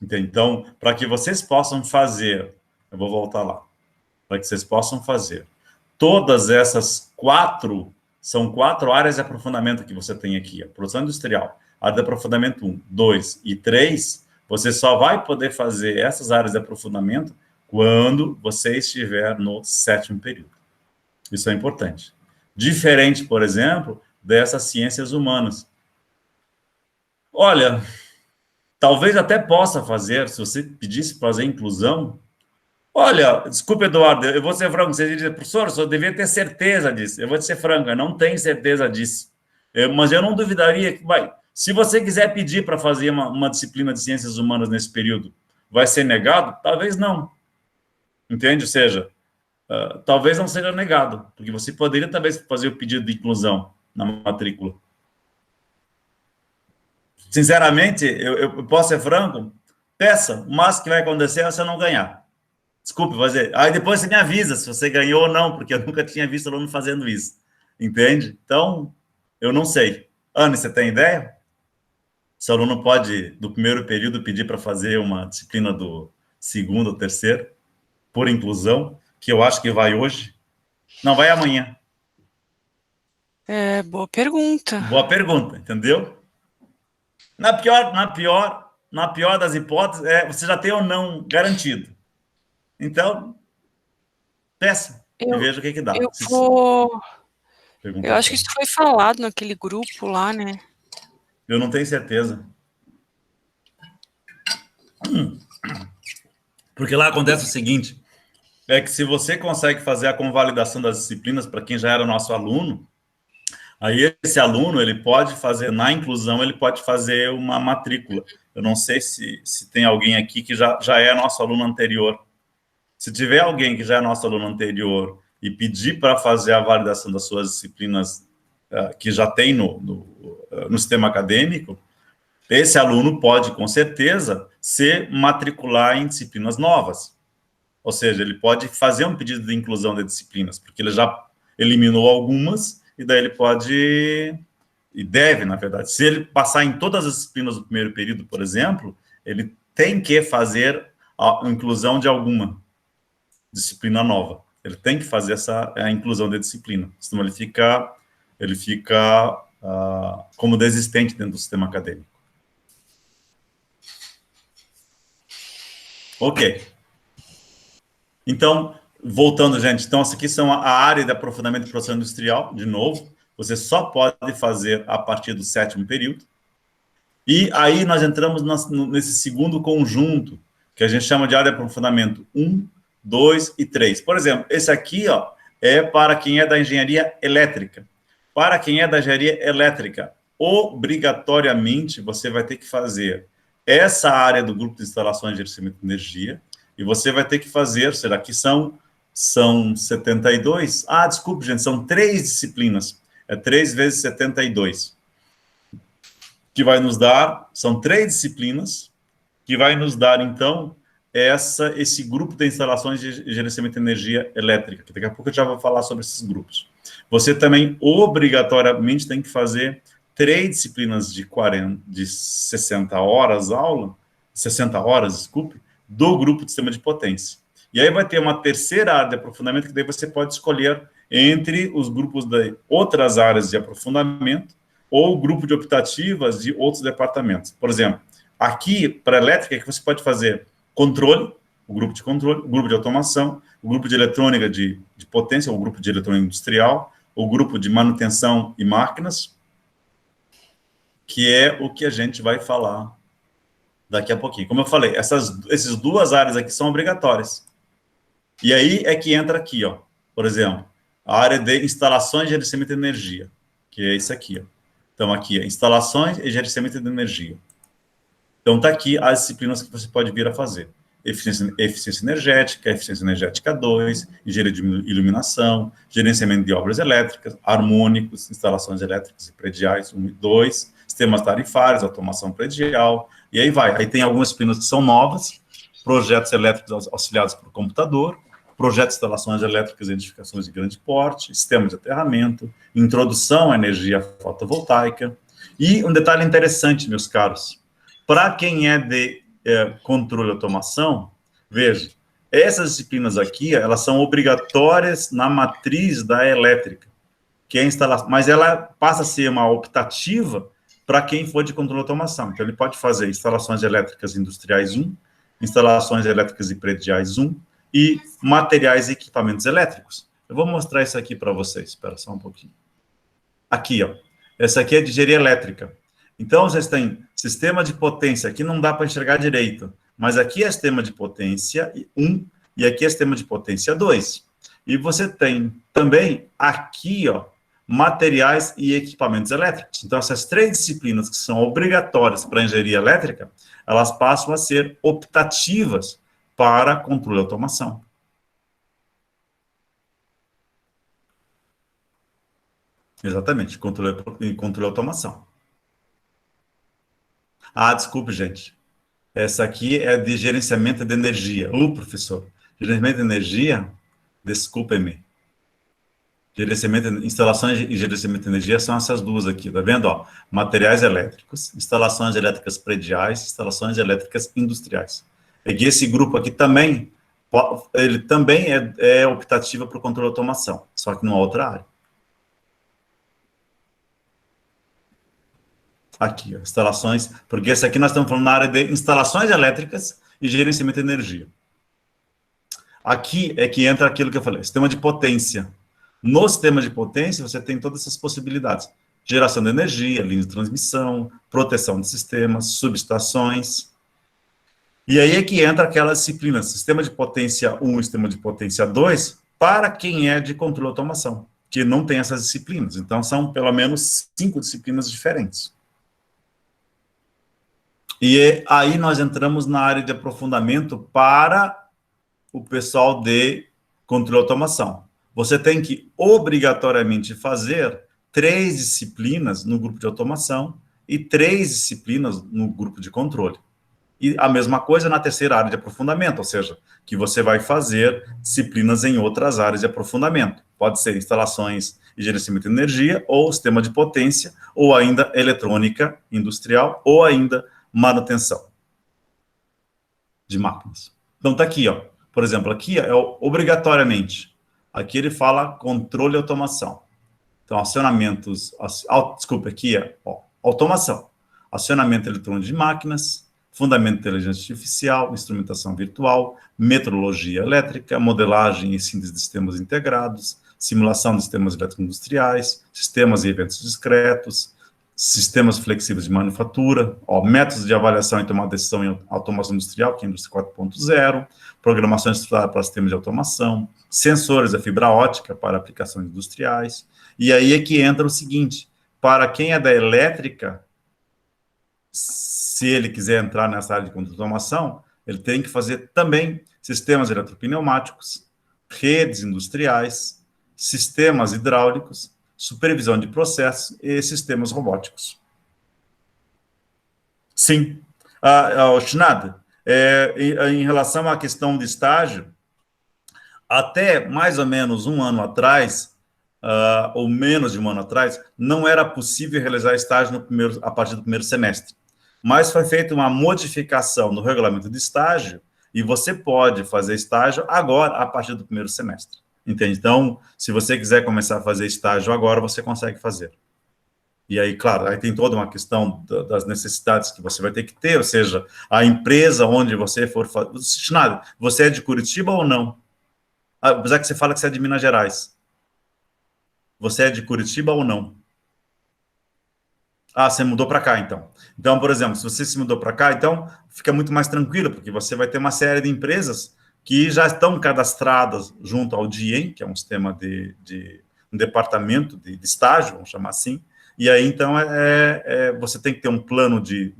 Então, para que vocês possam fazer, eu vou voltar lá, para que vocês possam fazer todas essas 4, são 4 áreas de aprofundamento que você tem aqui, a produção industrial, área de aprofundamento 1, 2 e 3, você só vai poder fazer essas áreas de aprofundamento quando você estiver no 7º período. Isso é importante. Diferente, por exemplo, dessas ciências humanas. Olha, talvez até possa fazer, se você pedisse para fazer inclusão. Olha, desculpe, Eduardo, eu vou ser franco, você diz, professor, eu devia ter certeza disso. Eu vou te ser franco, eu não tenho certeza disso. Mas eu não duvidaria que, se você quiser pedir para fazer uma disciplina de ciências humanas nesse período, vai ser negado? Talvez não. Entende? Ou seja, talvez não seja negado, porque você poderia talvez fazer o pedido de inclusão na matrícula. Sinceramente, eu posso ser franco, peça, o máximo que vai acontecer é você não ganhar. Desculpe fazer. Aí depois você me avisa se você ganhou ou não, porque eu nunca tinha visto aluno fazendo isso. Entende? Então, eu não sei. Anne, você tem ideia? Se o aluno pode, do 1º período, pedir para fazer uma disciplina do 2º ou 3º, por inclusão, que eu acho que vai hoje. Não, vai amanhã. Boa pergunta. Boa pergunta, entendeu? Na pior das hipóteses, você já tem ou não garantido. Então, peça e veja o que dá. Eu acho que isso foi falado naquele grupo lá, né? Eu não tenho certeza. Porque lá acontece o seguinte, é que se você consegue fazer a convalidação das disciplinas para quem já era nosso aluno, aí esse aluno, ele pode fazer, na inclusão, ele pode fazer uma matrícula. Eu não sei se tem alguém aqui que já é nosso aluno anterior. Se tiver alguém que já é nosso aluno anterior e pedir para fazer a validação das suas disciplinas que já tem no sistema acadêmico, esse aluno pode, com certeza, se matricular em disciplinas novas. Ou seja, ele pode fazer um pedido de inclusão de disciplinas, porque ele já eliminou algumas, e daí ele pode, e deve, na verdade, se ele passar em todas as disciplinas do primeiro período, por exemplo, ele tem que fazer a inclusão de alguma disciplina nova. Ele tem que fazer a inclusão de disciplina, senão ele fica como desistente dentro do sistema acadêmico. Ok. Então, voltando, gente, então, essa aqui são a área de aprofundamento de produção industrial, de novo, você só pode fazer a partir do 7º período, e aí nós entramos nesse segundo conjunto, que a gente chama de área de aprofundamento 1, 2 e 3. Por exemplo, esse aqui, ó, é para quem é da engenharia elétrica. Para quem é da engenharia elétrica, obrigatoriamente você vai ter que fazer essa área do grupo de instalações de gerenciamento de energia, e você vai ter que fazer, será que são 72? Ah, desculpe, gente, são 3 disciplinas. É 3 vezes 72. Que vai nos dar, são 3 disciplinas, que vai nos dar, então, esse grupo de instalações de gerenciamento de energia elétrica, que daqui a pouco eu já vou falar sobre esses grupos. Você também, obrigatoriamente, tem que fazer 3 disciplinas de 60 horas aula, 60 horas, desculpe, do grupo de sistema de potência. E aí vai ter uma terceira área de aprofundamento, que daí você pode escolher entre os grupos de outras áreas de aprofundamento ou grupo de optativas de outros departamentos. Por exemplo, aqui, para elétrica, que você pode fazer controle, o grupo de controle, o grupo de automação, o grupo de eletrônica de potência, o grupo de eletrônica industrial, o grupo de manutenção e máquinas, que é o que a gente vai falar daqui a pouquinho. Como eu falei, essas 2 áreas aqui são obrigatórias. E aí é que entra aqui, ó, por exemplo, a área de instalações e gerenciamento de energia, que é isso aqui, ó. Então, aqui é instalações e gerenciamento de energia. Então, está aqui as disciplinas que você pode vir a fazer. Eficiência energética 2, engenharia de iluminação, gerenciamento de obras elétricas, harmônicos, instalações elétricas e prediais 1 e 2, sistemas tarifários, automação predial, e aí vai. Aí tem algumas disciplinas que são novas, projetos elétricos auxiliados por computador, projetos de instalações elétricas e edificações de grande porte, sistemas de aterramento, introdução à energia fotovoltaica. E um detalhe interessante, meus caros, para quem é de controle e automação, veja, essas disciplinas aqui, elas são obrigatórias na matriz da elétrica, que é instalação, mas ela passa a ser uma optativa para quem for de controle e automação. Então, ele pode fazer instalações elétricas industriais 1, instalações elétricas e prediais 1, e materiais e equipamentos elétricos. Eu vou mostrar isso aqui para vocês, espera só um pouquinho. Aqui, ó, essa aqui é de engenharia elétrica. Então, vocês têm sistema de potência, aqui não dá para enxergar direito, mas aqui é sistema de potência 1 e aqui é sistema de potência 2. E você tem também aqui, ó, materiais e equipamentos elétricos. Então, essas 3 disciplinas que são obrigatórias para a engenharia elétrica, elas passam a ser optativas para controle e automação. Exatamente, controle e automação. Ah, desculpe, gente. Essa aqui é de gerenciamento de energia. Professor, gerenciamento de energia, desculpe-me. Instalações e gerenciamento de energia são essas 2 aqui, tá vendo? Ó, materiais elétricos, instalações elétricas prediais, instalações elétricas industriais. E esse grupo aqui também, ele também é optativo para o controle de automação, só que numa outra área. Aqui, ó, instalações, porque esse aqui nós estamos falando na área de instalações elétricas e gerenciamento de energia. Aqui é que entra aquilo que eu falei, sistema de potência. No sistema de potência, você tem todas essas possibilidades. Geração de energia, linha de transmissão, proteção de sistemas, subestações. E aí é que entra aquelas disciplinas, sistema de potência 1 e sistema de potência 2, para quem é de controle e automação, que não tem essas disciplinas. Então, são pelo menos 5 disciplinas diferentes. E aí nós entramos na área de aprofundamento para o pessoal de controle e automação. Você tem que obrigatoriamente fazer 3 disciplinas no grupo de automação e 3 disciplinas no grupo de controle. E a mesma coisa na terceira área de aprofundamento, ou seja, que você vai fazer disciplinas em outras áreas de aprofundamento. Pode ser instalações e gerenciamento de energia, ou sistema de potência, ou ainda eletrônica industrial, ou ainda manutenção de máquinas. Então tá aqui, ó. Por exemplo, aqui é obrigatoriamente. Aqui ele fala controle e automação. Então, acionamentos... Desculpa, aqui é automação. Acionamento eletrônico de máquinas, fundamento de inteligência artificial, instrumentação virtual, metrologia elétrica, modelagem e síntese de sistemas integrados, simulação de sistemas eletroindustriais, sistemas e eventos discretos, sistemas flexíveis de manufatura, métodos de avaliação e tomada de decisão em automação industrial, que é a indústria 4.0, programação estruturada para sistemas de automação, sensores de fibra ótica para aplicações industriais. E aí é que entra o seguinte: para quem é da elétrica, se ele quiser entrar nessa área de controle de automação, ele tem que fazer também sistemas eletropneumáticos, redes industriais, sistemas hidráulicos, supervisão de processos e sistemas robóticos. Sim. Shinada, em relação à questão de estágio, até mais ou menos um ano atrás, ou menos de um ano atrás, não era possível realizar estágio a partir do primeiro semestre. Mas foi feita uma modificação no regulamento de estágio e você pode fazer estágio agora, a partir do primeiro semestre. Entende? Então, se você quiser começar a fazer estágio agora, você consegue fazer. E aí, claro, aí tem toda uma questão das necessidades que você vai ter que ter, ou seja, a empresa onde você for fazer... Você é de Curitiba ou não? Apesar que você fala que você é de Minas Gerais. Você é de Curitiba ou não? Você mudou para cá, então. Então, por exemplo, se você se mudou para cá, então fica muito mais tranquilo, porque você vai ter uma série de empresas que já estão cadastradas junto ao DIEM, que é um sistema de um departamento de estágio, vamos chamar assim, e aí, então, você tem que ter um plano de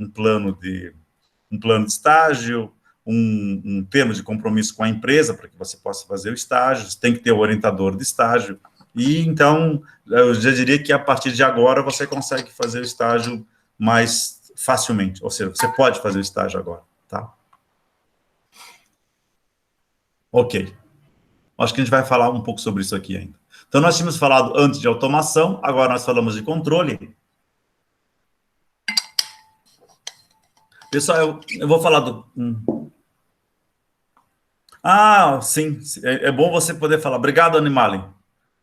estágio, um termo de compromisso com a empresa para que você possa fazer o estágio, você tem que ter o orientador de estágio, e então, eu já diria que a partir de agora você consegue fazer o estágio mais facilmente, ou seja, você pode fazer o estágio agora, tá? Ok. Acho que a gente vai falar um pouco sobre isso aqui ainda. Então, nós tínhamos falado antes de automação, agora nós falamos de controle. Pessoal, eu vou falar do... sim, é bom você poder falar. Obrigado, Animalen.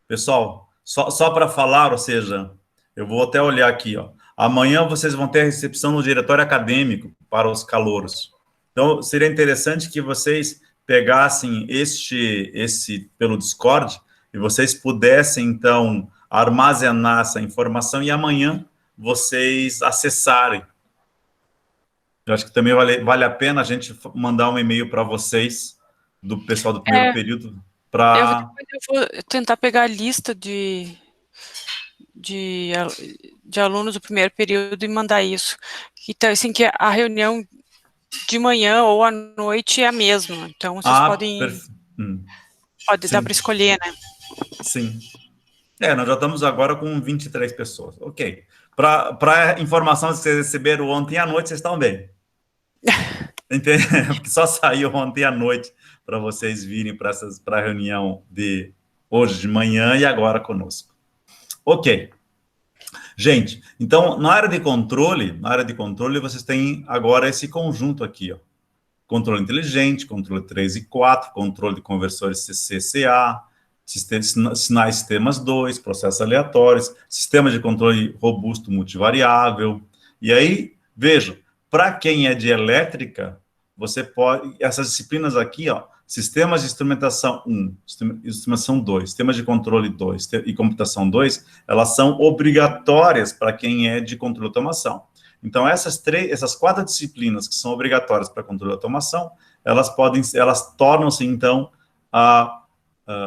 Pessoal, só para falar, ou seja, eu vou até olhar aqui, ó. Amanhã vocês vão ter a recepção no diretório acadêmico para os calouros. Então, seria interessante que vocês pegassem esse pelo Discord e vocês pudessem, então, armazenar essa informação e amanhã vocês acessarem. Eu acho que também vale a pena a gente mandar um e-mail para vocês, do pessoal do primeiro período, para... Eu vou tentar pegar a lista de alunos do primeiro período e mandar isso. Então, assim, que a reunião de manhã ou à noite é a mesma. Então, vocês podem... Pode dar para escolher, né? Sim. Nós já estamos agora com 23 pessoas. Ok. Para informação que vocês receberam ontem à noite, vocês estão bem. Entende? Porque só saiu ontem à noite para vocês virem para a reunião de hoje de manhã e agora conosco. Ok. Gente, então, na área de controle, vocês têm agora esse conjunto aqui, ó. Controle inteligente, controle 3 e 4, controle de conversores CC/CA, sinais sistemas 2, processos aleatórios, sistema de controle robusto multivariável. E aí, vejam, para quem é de elétrica, você pode... Essas disciplinas aqui, ó, sistemas de instrumentação 1, instrumentação 2, sistemas de controle 2 e computação 2, elas são obrigatórias para quem é de controle de automação. Então, essas 4 disciplinas que são obrigatórias para controle de automação, elas tornam-se, então,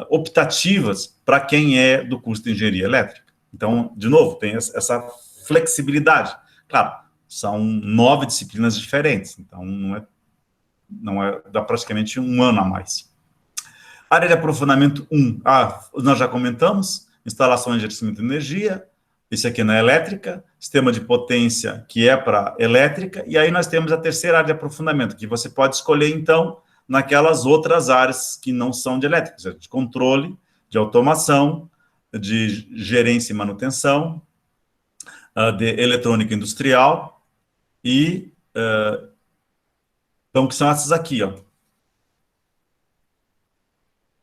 optativas para quem é do curso de engenharia elétrica. Então, de novo, tem essa flexibilidade. Claro, são 9 disciplinas diferentes, então dá praticamente um ano a mais. Área de aprofundamento 1, nós já comentamos, instalações de gerenciamento de energia, Esse aqui na elétrica, sistema de potência que é para elétrica, e aí nós temos a terceira área de aprofundamento, que você pode escolher, então, naquelas outras áreas que não são de elétrica, de controle, de automação, de gerência e manutenção, de eletrônica industrial, e então, que são essas aqui, ó.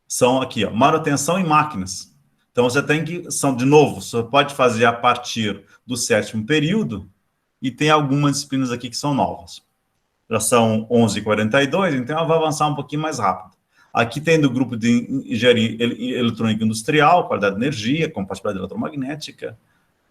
São aqui, ó, manutenção em máquinas. Então, você tem que, de novo, você pode fazer a partir do 7º período, e tem algumas disciplinas aqui que são novas. Já são 11h42, então ela vai avançar um pouquinho mais rápido. Aqui tem do grupo de engenharia eletrônica industrial, qualidade de energia, compatibilidade eletromagnética,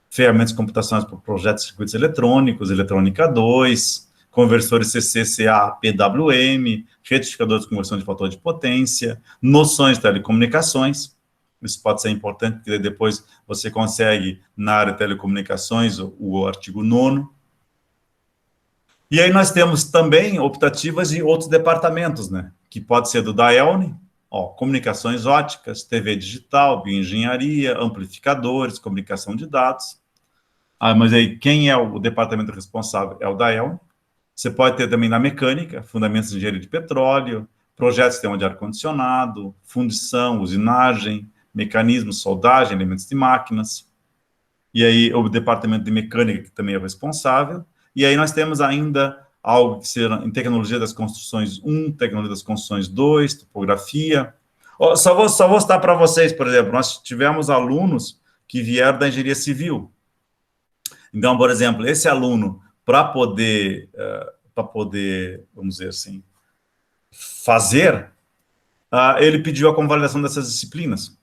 ferramentas de computação para projetos de circuitos eletrônicos, eletrônica 2, conversores CC-CA, PWM, retificadores de conversão de fator de potência, noções de telecomunicações. Isso pode ser importante, porque depois você consegue, na área de telecomunicações, o artigo 9º. E aí nós temos também optativas de outros departamentos, né? Que pode ser do DAELN, comunicações óticas, TV digital, bioengenharia, amplificadores, comunicação de dados. Mas aí quem é o departamento responsável? É o DAELN. Você pode ter também na mecânica, fundamentos de engenharia de petróleo, projetos de sistema de ar-condicionado, fundição, usinagem, mecanismos, soldagem, elementos de máquinas. E aí o departamento de mecânica, que também é o responsável. E aí nós temos ainda algo que será em tecnologia das construções 1, tecnologia das construções 2, topografia. Só vou citar para vocês, por exemplo, nós tivemos alunos que vieram da engenharia civil. Então, por exemplo, esse aluno, para poder, vamos dizer assim, fazer, ele pediu a convalidação dessas disciplinas.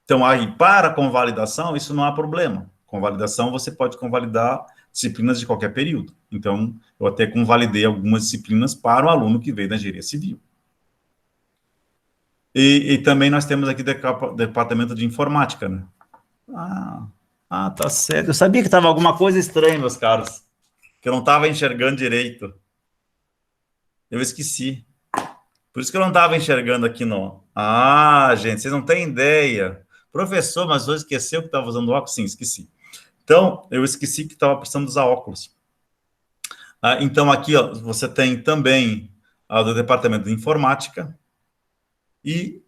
Então, aí, para convalidação, isso não há problema. Convalidação, você pode convalidar disciplinas de qualquer período. Então, eu até convalidei algumas disciplinas para o aluno que veio da engenharia civil. E também nós temos aqui departamento de informática, né? Tá certo. Eu sabia que estava alguma coisa estranha, meus caros, que eu não estava enxergando direito. Eu esqueci. Por isso que eu não estava enxergando aqui, não. Gente, vocês não têm ideia. Professor, mas hoje esqueceu que estava usando óculos? Sim, esqueci. Então, eu esqueci que estava precisando usar óculos. Então, aqui, ó, você tem também do departamento de informática. E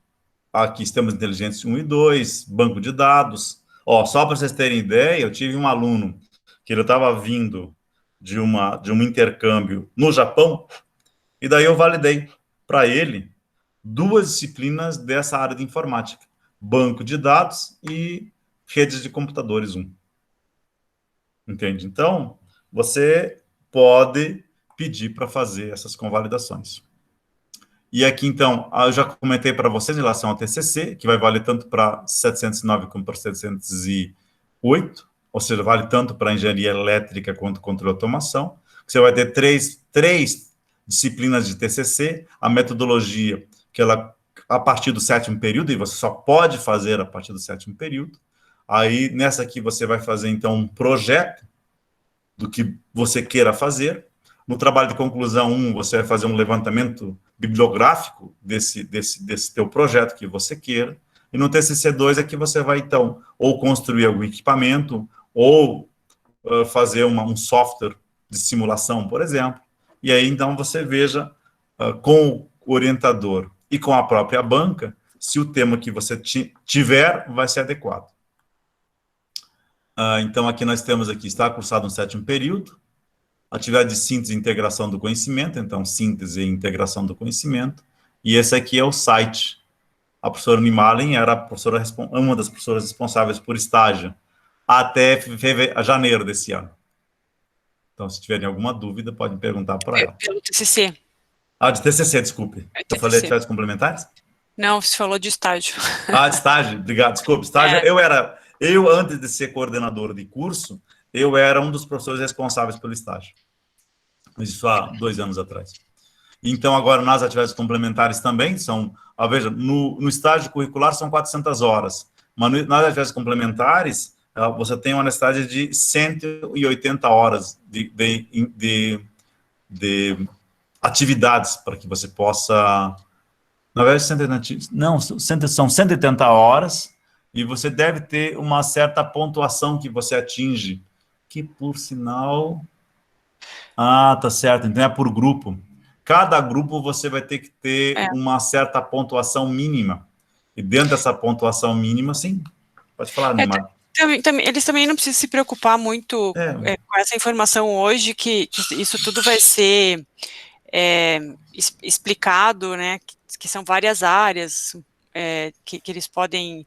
aqui, sistemas inteligentes 1 e 2, banco de dados. Só para vocês terem ideia, eu tive um aluno que ele estava vindo de um intercâmbio no Japão, e daí eu validei para ele 2 disciplinas dessa área de informática. Banco de dados e redes de computadores 1. Entende? Então, você pode pedir para fazer essas convalidações. E aqui, então, eu já comentei para vocês em relação ao TCC, que vai valer tanto para 709 como para 708, ou seja, vale tanto para engenharia elétrica quanto controle e automação. Você vai ter três disciplinas de TCC, a metodologia, que ela a partir do 7º período, e você só pode fazer a partir do 7º período. Aí, nessa aqui, você vai fazer, então, um projeto do que você queira fazer. No trabalho de conclusão 1, você vai fazer um levantamento bibliográfico desse teu projeto que você queira. E no TCC 2 é que você vai, então, ou construir algum equipamento, ou fazer um software de simulação, por exemplo. E aí, então, você veja com o orientador e com a própria banca se o tema que você tiver vai ser adequado. Então, aqui nós temos aqui, está cursado no 7º período, atividade de síntese e integração do conhecimento, então, síntese e integração do conhecimento, e esse aqui é o site. A professora Nimalen era uma das professoras responsáveis por estágio, até janeiro desse ano. Então, se tiverem alguma dúvida, podem perguntar para ela. Pelo TCC. De TCC, desculpe. Eu falei atividades complementares? Não, você falou de estágio. De estágio, obrigado, desculpe. Estágio, eu, antes de ser coordenador de curso, eu era um dos professores responsáveis pelo estágio. Isso há 2 anos atrás. Então, agora, nas atividades complementares também, veja, no estágio curricular são 400 horas, mas nas atividades complementares, você tem uma necessidade de 180 horas de atividades para que você possa... Na verdade, são 180 horas, e você deve ter uma certa pontuação que você atinge, que, por sinal... Ah, tá certo, então é por grupo. Cada grupo você vai ter que ter uma certa pontuação mínima. E dentro dessa pontuação mínima, sim, pode falar, Neymar. Eles também não precisam se preocupar muito com essa informação hoje, que isso tudo vai ser explicado, né, que são várias áreas que eles podem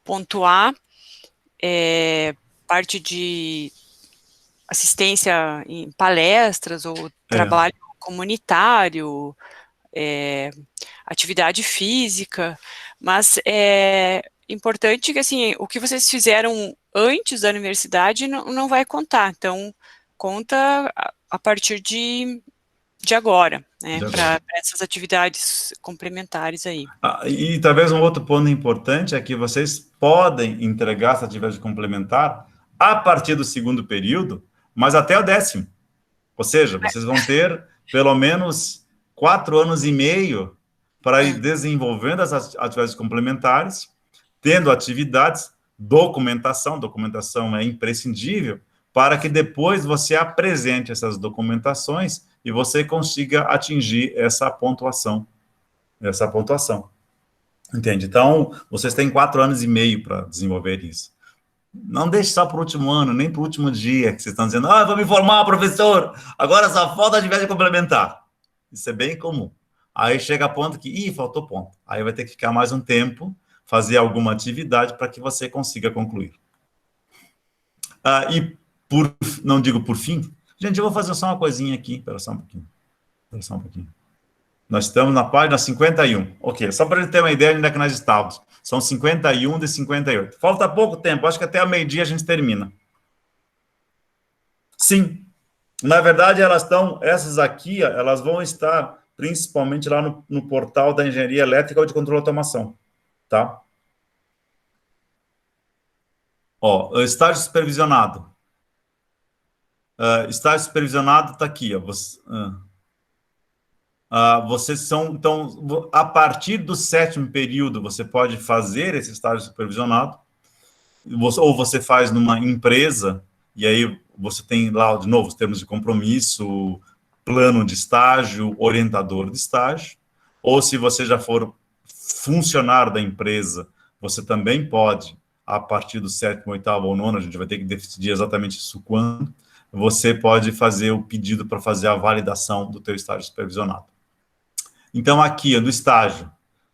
pontuar, parte de assistência em palestras ou trabalho comunitário, atividade física, mas é importante que, assim, o que vocês fizeram antes da universidade não vai contar, então conta a partir de agora, né, para essas atividades complementares aí. E talvez um outro ponto importante é que vocês podem entregar essa atividade complementar a partir do segundo período, mas até o 10º. Ou seja, vocês vão ter pelo menos 4 anos e meio para ir desenvolvendo as atividades complementares, tendo atividades, documentação é imprescindível, para que depois você apresente essas documentações e você consiga atingir essa pontuação. Entende? Então, vocês têm 4 anos e meio para desenvolver isso. Não deixe só para o último ano, nem para o último dia, que vocês estão dizendo, vou me formar, professor, agora só falta atividade complementar. Isso é bem comum. Aí chega a ponto que, faltou ponto. Aí vai ter que ficar mais um tempo, fazer alguma atividade para que você consiga concluir. Não digo por fim, gente, eu vou fazer só uma coisinha aqui, espera só um pouquinho. Nós estamos na página 51. Ok, só para a gente ter uma ideia de onde é que nós estávamos. São 51 de 58. Falta pouco tempo, acho que até a meio-dia a gente termina. Sim, na verdade essas aqui, elas vão estar principalmente lá no portal da Engenharia Elétrica ou de Controle e Automação, tá? Ó, estágio supervisionado. Estágio supervisionado está aqui, ó. Vocês são, então, a partir do 7º período, você pode fazer esse estágio supervisionado, ou você faz numa empresa, e aí você tem lá, de novo, os termos de compromisso, plano de estágio, orientador de estágio, ou se você já for funcionário da empresa, você também pode, a partir do 7º, 8º ou 9º, a gente vai ter que decidir exatamente isso quando, você pode fazer o pedido para fazer a validação do teu estágio supervisionado. Então, aqui, do estágio,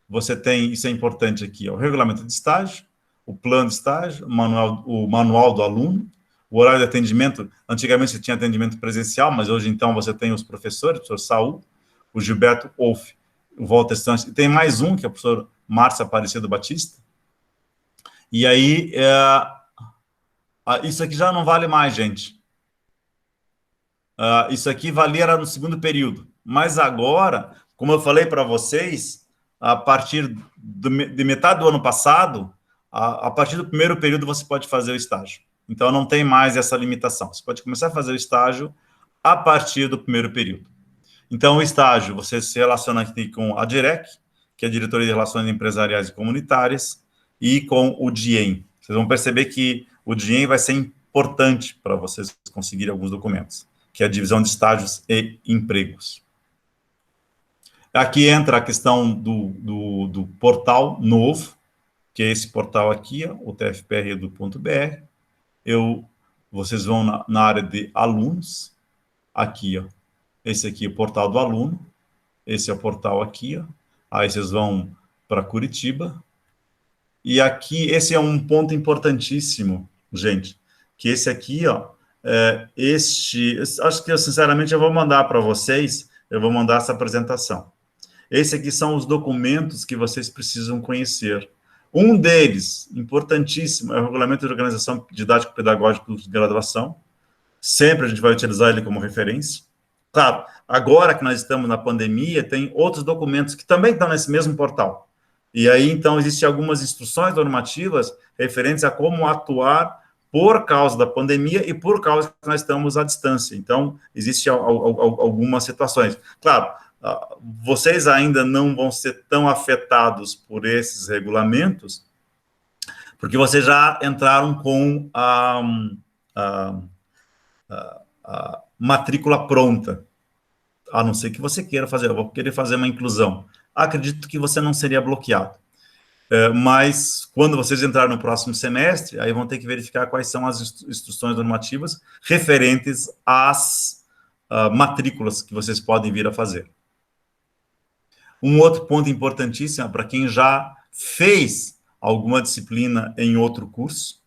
você tem, isso é importante aqui, o regulamento de estágio, o plano de estágio, o manual do aluno, o horário de atendimento. Antigamente você tinha atendimento presencial, mas hoje, então, você tem os professores, o professor Saul, o Gilberto Wolff, o Walter Santos, e tem mais um, que é o professor Márcio Aparecido Batista. E aí, isso aqui já não vale mais, gente. Isso aqui valia no 2º período, mas agora... Como eu falei para vocês, a partir de metade do ano passado, a partir do 1º período você pode fazer o estágio. Então, não tem mais essa limitação. Você pode começar a fazer o estágio a partir do 1º período. Então, o estágio, você se relaciona aqui com a DIREC, que é a Diretoria de Relações Empresariais e Comunitárias, e com o DIEM. Vocês vão perceber que o DIEM vai ser importante para vocês conseguirem alguns documentos, que é a divisão de estágios e empregos. Aqui entra a questão do portal novo, que é esse portal aqui, ó, o tfpredu.br. Vocês vão na área de alunos, aqui, ó. Esse aqui é o portal do aluno, esse é o portal aqui, ó. Aí vocês vão para Curitiba. E aqui, esse é um ponto importantíssimo, gente, que esse aqui, ó, acho que, sinceramente, eu vou mandar para vocês, eu vou mandar essa apresentação. Esses aqui são os documentos que vocês precisam conhecer. Um deles, importantíssimo, é o Regulamento de Organização Didático-Pedagógica de Graduação. Sempre a gente vai utilizar ele como referência. Claro, agora que nós estamos na pandemia, tem outros documentos que também estão nesse mesmo portal. E aí, então, existem algumas instruções normativas referentes a como atuar por causa da pandemia e por causa que nós estamos à distância. Então, existem algumas situações. Claro, vocês ainda não vão ser tão afetados por esses regulamentos, porque vocês já entraram com a matrícula pronta, a não ser que você queira fazer, eu vou querer fazer uma inclusão. Acredito que você não seria bloqueado. Mas, quando vocês entrarem no próximo semestre, aí vão ter que verificar quais são as instruções normativas referentes às matrículas que vocês podem vir a fazer. Um outro ponto importantíssimo, para quem já fez alguma disciplina em outro curso,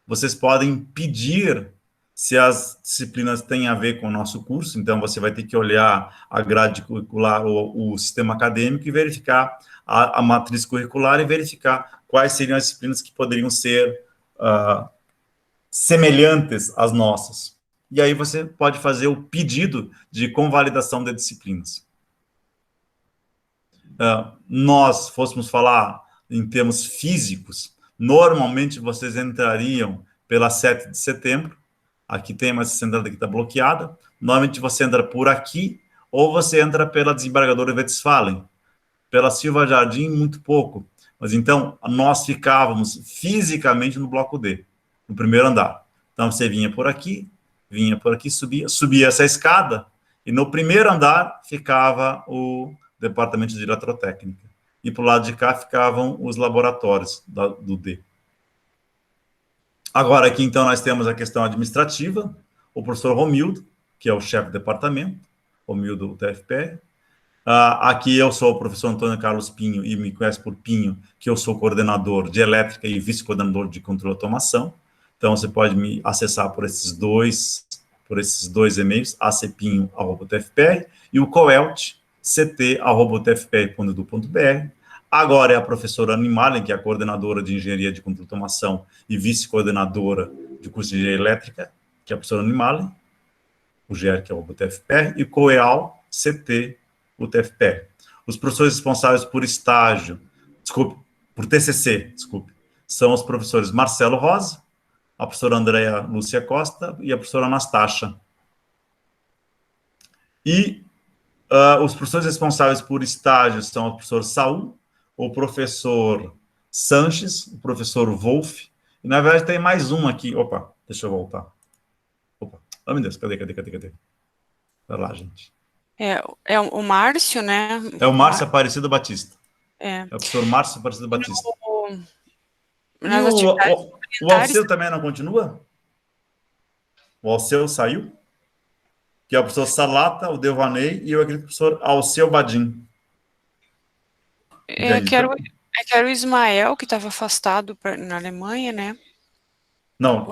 vocês podem pedir se as disciplinas têm a ver com o nosso curso, então você vai ter que olhar a grade curricular, o sistema acadêmico, e verificar a matriz curricular, e verificar quais seriam as disciplinas que poderiam ser semelhantes às nossas. E aí você pode fazer o pedido de convalidação de disciplinas. Nós fôssemos falar em termos físicos, normalmente vocês entrariam pela 7 de setembro, aqui tem, mas essa entrada aqui está bloqueada, normalmente você entra por aqui, ou você entra pela desembargadora Westphalen, pela Silva Jardim, muito pouco, mas então nós ficávamos fisicamente no bloco D, no primeiro andar. Então você vinha por aqui, subia essa escada, e no primeiro andar ficava o departamento de eletrotécnica. E para o lado de cá ficavam os laboratórios do D. Agora aqui, então, nós temos a questão administrativa, o professor Romildo, que é o chefe do departamento, Romildo TFPR. Aqui eu sou o professor Antônio Carlos Pinho, e me conhece por Pinho, que eu sou coordenador de elétrica e vice-coordenador de controle e automação. Então, você pode me acessar por esses dois e-mails, acpinho@tfpr, e o coelt, ct@tfpr.edu.br. Agora é a professora Anne Malen, que é a coordenadora de engenharia de controle e automação e vice-coordenadora de curso de engenharia elétrica, que é a professora Anne Malen, o GER, que é o TFPR, e COEAL, CT, o TFPR. Os professores responsáveis por estágio, por TCC, são os professores Marcelo Rosa, a professora Andréa Lúcia Costa e a professora Anastácia. E os professores responsáveis por estágio são o professor Saul, o professor Sanches, o professor Wolf, e na verdade tem mais um aqui. Opa, deixa eu voltar. Opa, oh meu Deus, cadê? Vai lá, gente. É o Márcio, né? É o Márcio Aparecido Batista. É o professor Márcio Aparecido Batista. Nas E atividades o Alceu também não continua? O Alceu saiu? Que é o professor Salata, o Devaney e aquele professor Alceu Badim. Que era o Ismael, que estava afastado na Alemanha, né? Não,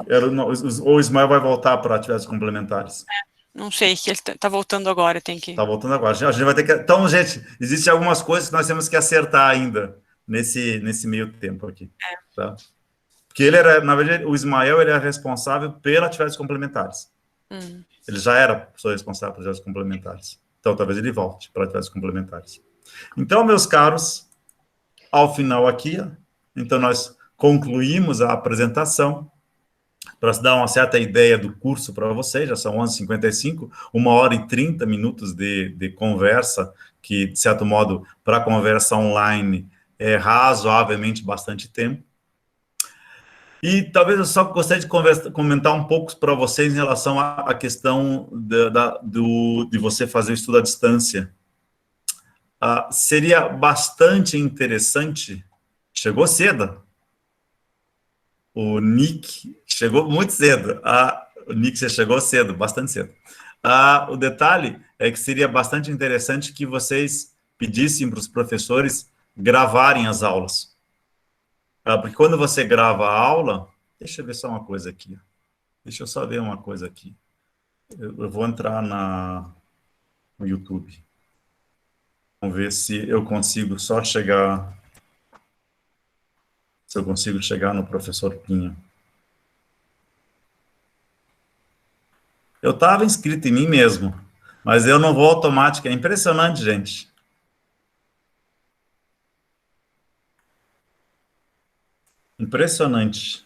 o Ismael vai voltar para atividades complementares. Não sei, que ele está voltando agora, tem que... Está voltando agora. A gente vai ter que... Então, gente, existem algumas coisas que nós temos que acertar ainda nesse meio tempo aqui. Tá? Porque ele era, na verdade, o Ismael, ele é responsável pelas atividades complementares. Ele já era professor responsável por atividades complementares. Então, talvez ele volte para atividades complementares. Então, meus caros, ao final aqui, então nós concluímos a apresentação. Para dar uma certa ideia do curso para vocês, já são 11h55, 1h30 de conversa, que, de certo modo, para conversa online, é razoavelmente bastante tempo. E talvez eu só gostaria de comentar um pouco para vocês em relação à questão de você fazer o estudo à distância. Seria bastante interessante, chegou cedo, o Nick chegou muito cedo. O Nick, você chegou cedo, bastante cedo. O detalhe é que seria bastante interessante que vocês pedissem para os professores gravarem as aulas. Porque quando você grava a aula... Deixa eu ver só uma coisa aqui. Deixa eu só ver uma coisa aqui. Eu vou entrar no YouTube. Vamos ver se eu consigo só chegar... Se eu consigo chegar no professor Pinho. Eu estava inscrito em mim mesmo, mas eu não vou automático. É impressionante, gente. Impressionante.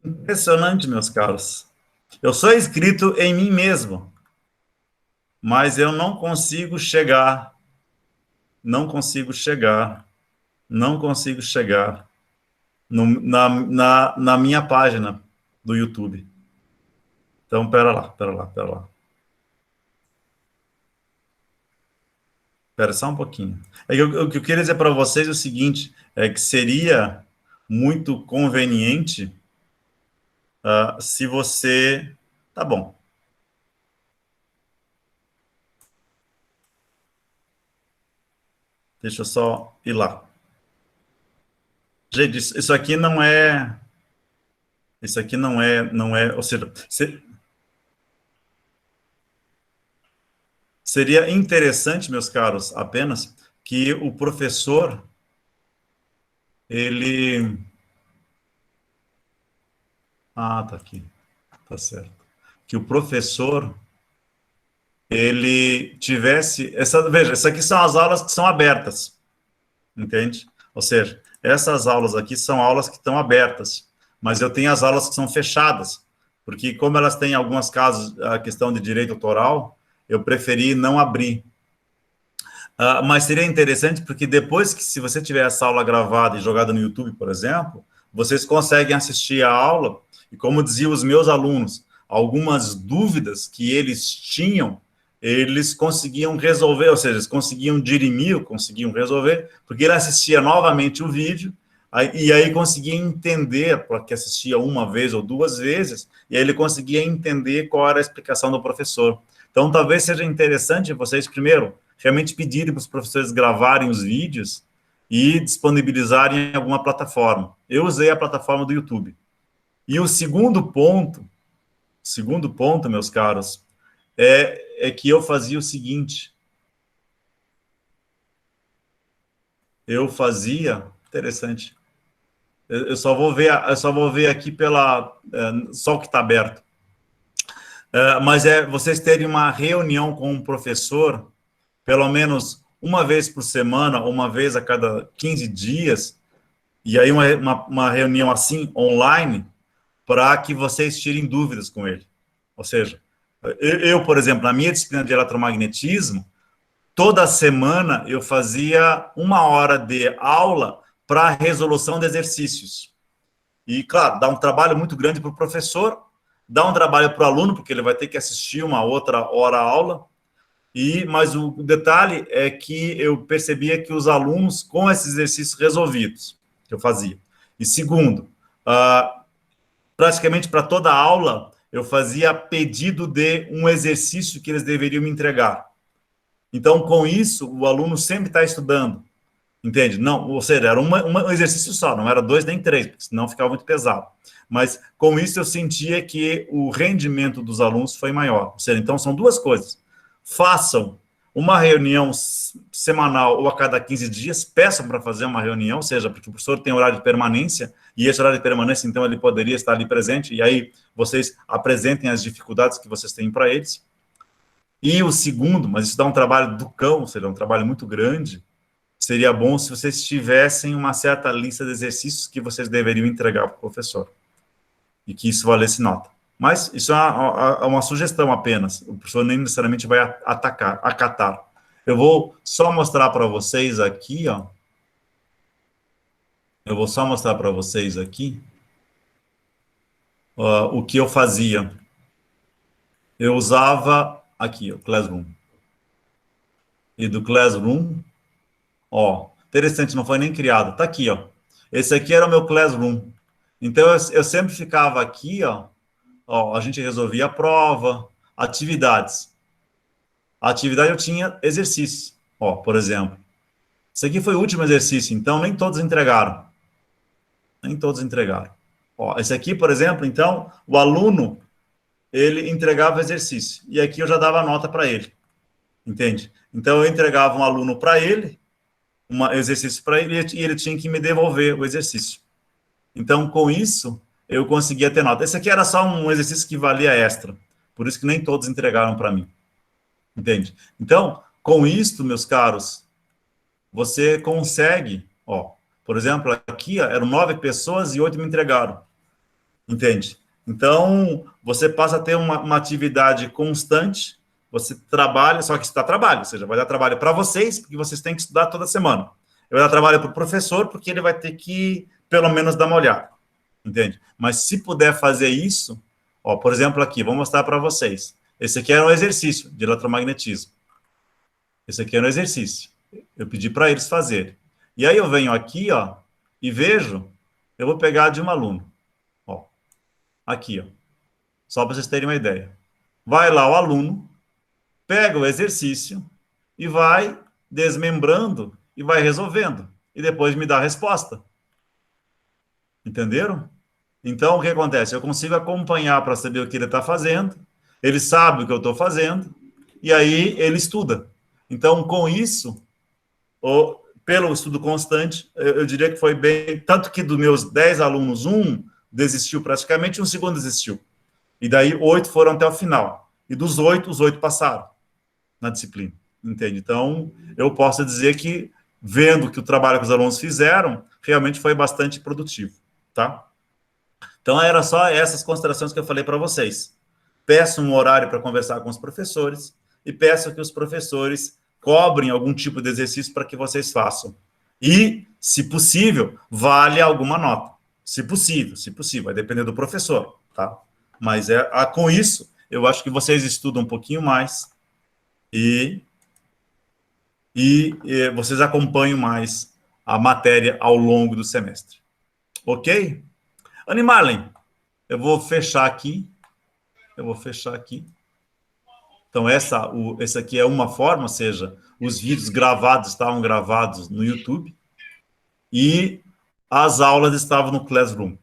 Impressionante, meus caros. Eu sou inscrito em mim mesmo, mas eu não consigo chegar, não consigo chegar na minha página do YouTube. Então, pera lá. Espera só um pouquinho. O que eu queria dizer para vocês é o seguinte, é que seria muito conveniente se você... Tá bom. Deixa eu só ir lá. Gente, isso aqui não é... Isso aqui não é... Ou seja, seria interessante, meus caros, apenas que o professor, ele... Ah, tá aqui. Tá certo. Que o professor, ele tivesse... Veja, essas aqui são as aulas que são abertas, entende? Ou seja, essas aulas aqui são aulas que estão abertas, mas eu tenho as aulas que são fechadas, porque como elas têm, em alguns casos, a questão de direito autoral, eu preferi não abrir. Mas seria interessante, porque depois que, se você tiver essa aula gravada e jogada no YouTube, por exemplo, vocês conseguem assistir a aula, e como diziam os meus alunos, algumas dúvidas que eles tinham, eles conseguiam resolver, ou seja, eles conseguiam dirimir, conseguiam resolver, porque ele assistia novamente o vídeo, e aí conseguia entender, porque assistia uma vez ou duas vezes, e aí ele conseguia entender qual era a explicação do professor. Então, talvez seja interessante vocês, primeiro, realmente pedirem para os professores gravarem os vídeos e disponibilizarem em alguma plataforma. Eu usei a plataforma do YouTube. E o segundo ponto, meus caros, é que eu fazia o seguinte. Eu fazia... Interessante. Eu só vou ver aqui só o que está aberto. Mas vocês terem uma reunião com um professor, pelo menos uma vez por semana, uma vez a cada 15 dias, e aí uma reunião assim, online, para que vocês tirem dúvidas com ele. Ou seja, eu, por exemplo, na minha disciplina de eletromagnetismo, toda semana eu fazia 1 hora de aula para resolução de exercícios. E, claro, dá um trabalho muito grande para o professor, dá um trabalho para o aluno, porque ele vai ter que assistir uma outra hora aula, mas o detalhe é que eu percebia que os alunos, com esses exercícios resolvidos, que eu fazia. E segundo, praticamente para toda aula, eu fazia pedido de um exercício que eles deveriam me entregar. Então, com isso, o aluno sempre está estudando, entende? Não, ou seja, era um exercício só, não era 2 nem 3, porque senão ficava muito pesado. Mas, com isso, eu sentia que o rendimento dos alunos foi maior. Ou seja, então, são duas coisas. Façam uma reunião semanal ou a cada 15 dias, peçam para fazer uma reunião, seja porque o professor tem horário de permanência, e esse horário de permanência, então, ele poderia estar ali presente, e aí vocês apresentem as dificuldades que vocês têm para eles. E o segundo, mas isso dá um trabalho do cão, ou seja, um trabalho muito grande, seria bom se vocês tivessem uma certa lista de exercícios que vocês deveriam entregar para o professor, e que isso valesse nota. Mas isso é uma sugestão apenas, o professor nem necessariamente vai acatar. Eu vou só mostrar para vocês aqui, ó. Eu vou só mostrar para vocês aqui o que eu fazia. Eu usava aqui, o Classroom. E do Classroom, ó, interessante, não foi nem criado, tá aqui, ó. Esse aqui era o meu Classroom. Então, eu sempre ficava aqui, ó, a gente resolvia a prova, atividades. A atividade eu tinha exercício, ó, por exemplo. Esse aqui foi o último exercício, então nem todos entregaram. Nem todos entregaram. Ó, esse aqui, por exemplo, então, o aluno, ele entregava o exercício. E aqui eu já dava nota para ele. Entende? Então, eu entregava um aluno para ele, um exercício para ele, e ele tinha que me devolver o exercício. Então, com isso, eu conseguia ter nota. Esse aqui era só um exercício que valia extra. Por isso que nem todos entregaram para mim. Entende? Então, com isto, meus caros, você consegue, ó, por exemplo, aqui ó, eram 9 pessoas e 8 me entregaram. Entende? Então, você passa a ter uma atividade constante você trabalha, só que isso dá trabalho, ou seja, vai dar trabalho para vocês, porque vocês têm que estudar toda semana. Vai dar trabalho para o professor, porque ele vai ter que, pelo menos, dar uma olhada, entende? Mas se puder fazer isso, ó, por exemplo, aqui, vou mostrar para vocês. Esse aqui era um exercício de eletromagnetismo. Esse aqui era um exercício. Eu pedi para eles fazerem. E aí eu venho aqui, ó, e vejo, eu vou pegar de um aluno. Ó, aqui, ó. Só para vocês terem uma ideia. Vai lá o aluno, pega o exercício e vai desmembrando e vai resolvendo. E depois me dá a resposta. Entenderam? Então, o que acontece? Eu consigo acompanhar para saber o que ele está fazendo, ele sabe o que eu estou fazendo, e aí ele estuda. Então, com isso, pelo estudo constante, eu diria que foi bem... Tanto que dos meus 10 alunos, um desistiu praticamente, um segundo desistiu. E daí 8 foram até o final. E dos 8, os 8 passaram na disciplina. Entende? Então, eu posso dizer que, vendo que o trabalho que os alunos fizeram, realmente foi bastante produtivo. Tá? Então, era só essas considerações que eu falei para vocês. Peço um horário para conversar com os professores e peço que os professores cobrem algum tipo de exercício para que vocês façam. E, se possível, vale alguma nota. Se possível, vai depender do professor, tá? Mas com isso, eu acho que vocês estudam um pouquinho mais e vocês acompanham mais a matéria ao longo do semestre. Ok? Animarlen, eu vou fechar aqui. Então, essa aqui é uma forma, ou seja, os vídeos gravados estavam gravados no YouTube e as aulas estavam no Classroom.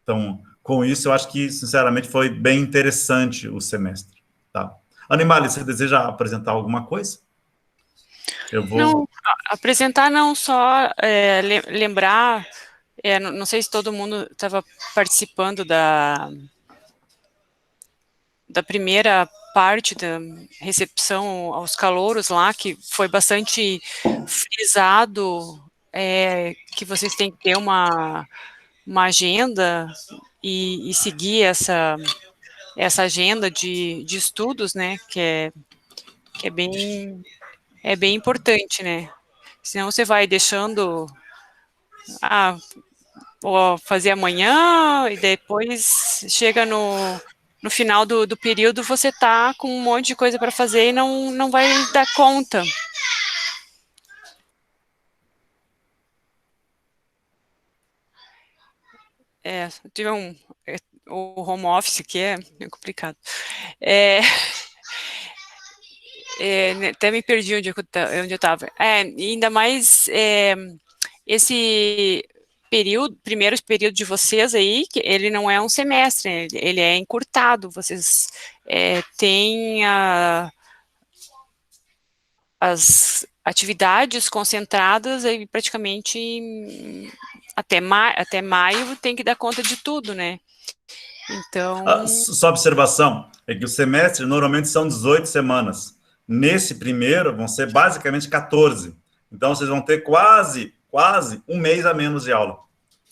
Então, com isso, eu acho que, sinceramente, foi bem interessante o semestre. Tá? Animarlen, você deseja apresentar alguma coisa? Não, apresentar não, só lembrar, não sei se todo mundo estava participando da primeira parte da recepção aos calouros lá, que foi bastante frisado, que vocês têm que ter uma agenda e seguir essa agenda de estudos, né, que é bem importante, né, senão você vai deixando, vou fazer amanhã, e depois chega no final do período, você tá com um monte de coisa para fazer e não vai dar conta. Tive o home office, que é complicado. Até me perdi onde eu estava. Ainda mais esse primeiro período de vocês aí, que ele não é um semestre, ele é encurtado, vocês têm as atividades concentradas aí praticamente até maio tem que dar conta de tudo, né? Então... Só observação, é que o semestre normalmente são 18 semanas. Nesse primeiro vão ser basicamente 14. Então, vocês vão ter quase um mês a menos de aula.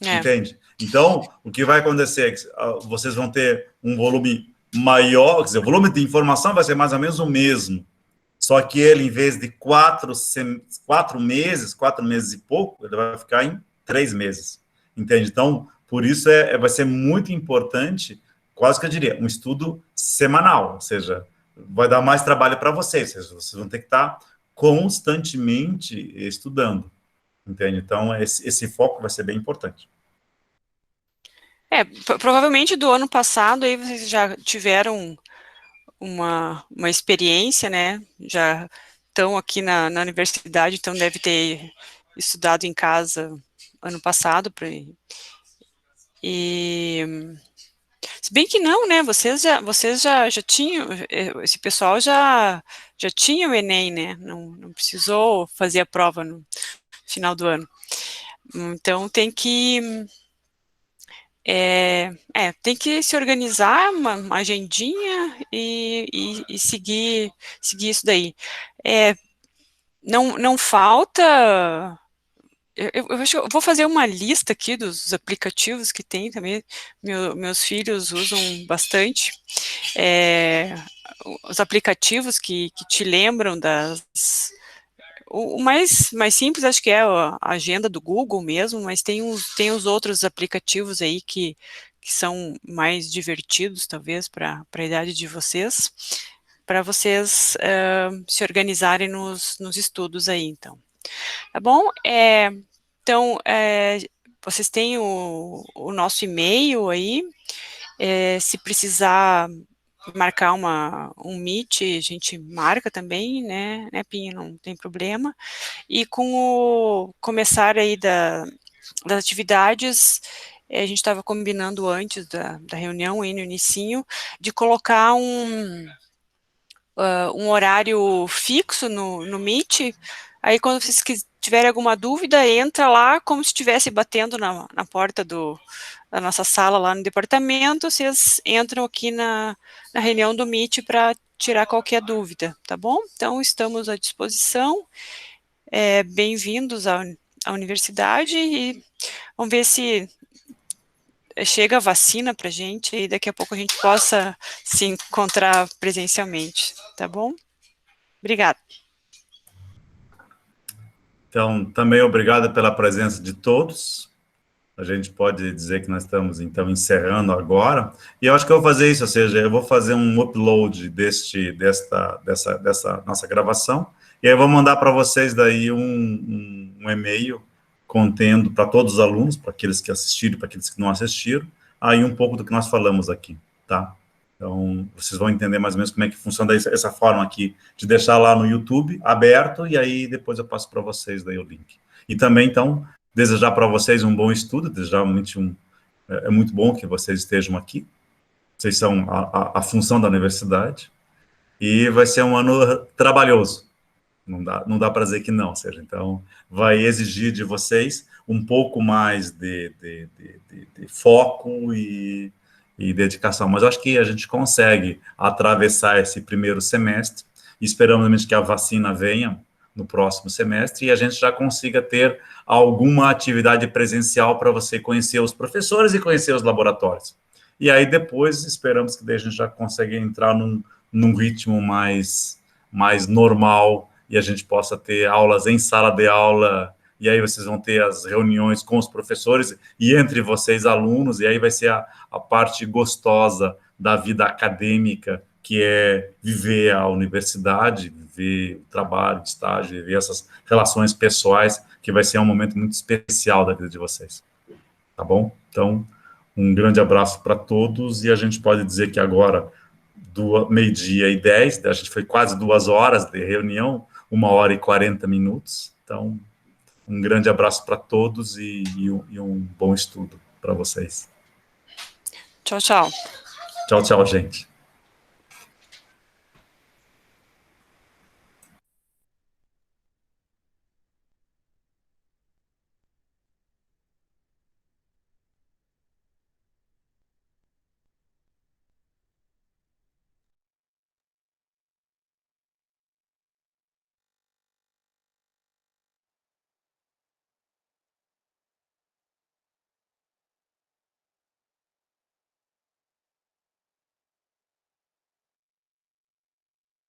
Entende? Então, o que vai acontecer é que vocês vão ter um volume maior, quer dizer, o volume de informação vai ser mais ou menos o mesmo. Só que ele, em vez de 4 meses e pouco, ele vai ficar em 3 meses. Entende? Então, por isso vai ser muito importante, quase que eu diria, um estudo semanal, ou seja, vai dar mais trabalho para vocês, ou seja, vocês vão ter que estar constantemente estudando. Entende? Então, esse foco vai ser bem importante. Provavelmente do ano passado aí vocês já tiveram uma experiência, né? Já estão aqui na universidade, então deve ter estudado em casa ano passado. Se bem que não, né? Vocês já tinham, esse pessoal já tinha o Enem, né? Não precisou fazer a prova no final do ano. Então tem que tem que se organizar, uma agendinha e seguir isso daí. Não falta... Eu vou fazer uma lista aqui dos aplicativos que tem também, meus filhos usam bastante. os aplicativos que te lembram o mais simples, acho que é a agenda do Google mesmo, mas tem os outros aplicativos aí que são mais divertidos, talvez, para a idade de vocês, para vocês se organizarem nos estudos aí, então. Tá bom? Então, vocês têm o nosso e-mail aí, se precisar marcar um meet, a gente marca também, né, Pinho, não tem problema. E com o começar aí das atividades, a gente estava combinando antes da reunião, aí no inicinho, de colocar um horário fixo no Meet, aí quando vocês tiverem alguma dúvida, entra lá como se estivesse batendo na porta da nossa sala lá no departamento, vocês entram aqui na reunião do Meet para tirar qualquer dúvida, tá bom? Então, estamos à disposição, bem-vindos à universidade e vamos ver se chega a vacina para a gente e daqui a pouco a gente possa se encontrar presencialmente, tá bom? Obrigada. Então, também obrigado pela presença de todos. A gente pode dizer que nós estamos, então, encerrando agora. E eu acho que eu vou fazer isso, ou seja, eu vou fazer um upload dessa nossa gravação, e aí eu vou mandar para vocês daí um e-mail contendo para todos os alunos, para aqueles que assistiram, para aqueles que não assistiram, aí um pouco do que nós falamos aqui, tá? Então, vocês vão entender mais ou menos como é que funciona essa forma aqui, de deixar lá no YouTube aberto, e aí depois eu passo para vocês daí o link. E também, então, desejar para vocês um bom estudo, desejar é muito bom que vocês estejam aqui, vocês são a função da universidade, e vai ser um ano trabalhoso, não dá para dizer que não, ou seja, então vai exigir de vocês um pouco mais de foco e dedicação, mas eu acho que a gente consegue atravessar esse primeiro semestre, e esperamos que a vacina venha no próximo semestre, e a gente já consiga ter alguma atividade presencial para você conhecer os professores e conhecer os laboratórios. E aí depois esperamos que daí a gente já consiga entrar num ritmo mais normal, e a gente possa ter aulas em sala de aula, e aí vocês vão ter as reuniões com os professores e entre vocês, alunos, e aí vai ser a parte gostosa da vida acadêmica, que é viver a universidade, viver o trabalho, o estágio, viver essas relações pessoais, que vai ser um momento muito especial da vida de vocês. Tá bom? Então, um grande abraço para todos, e a gente pode dizer que agora, meio-dia e 10, a gente foi quase 2 horas de reunião, 1 hora e 40 minutos. Então, um grande abraço para todos e um bom estudo para vocês. Tchau, tchau. Tchau, tchau, gente.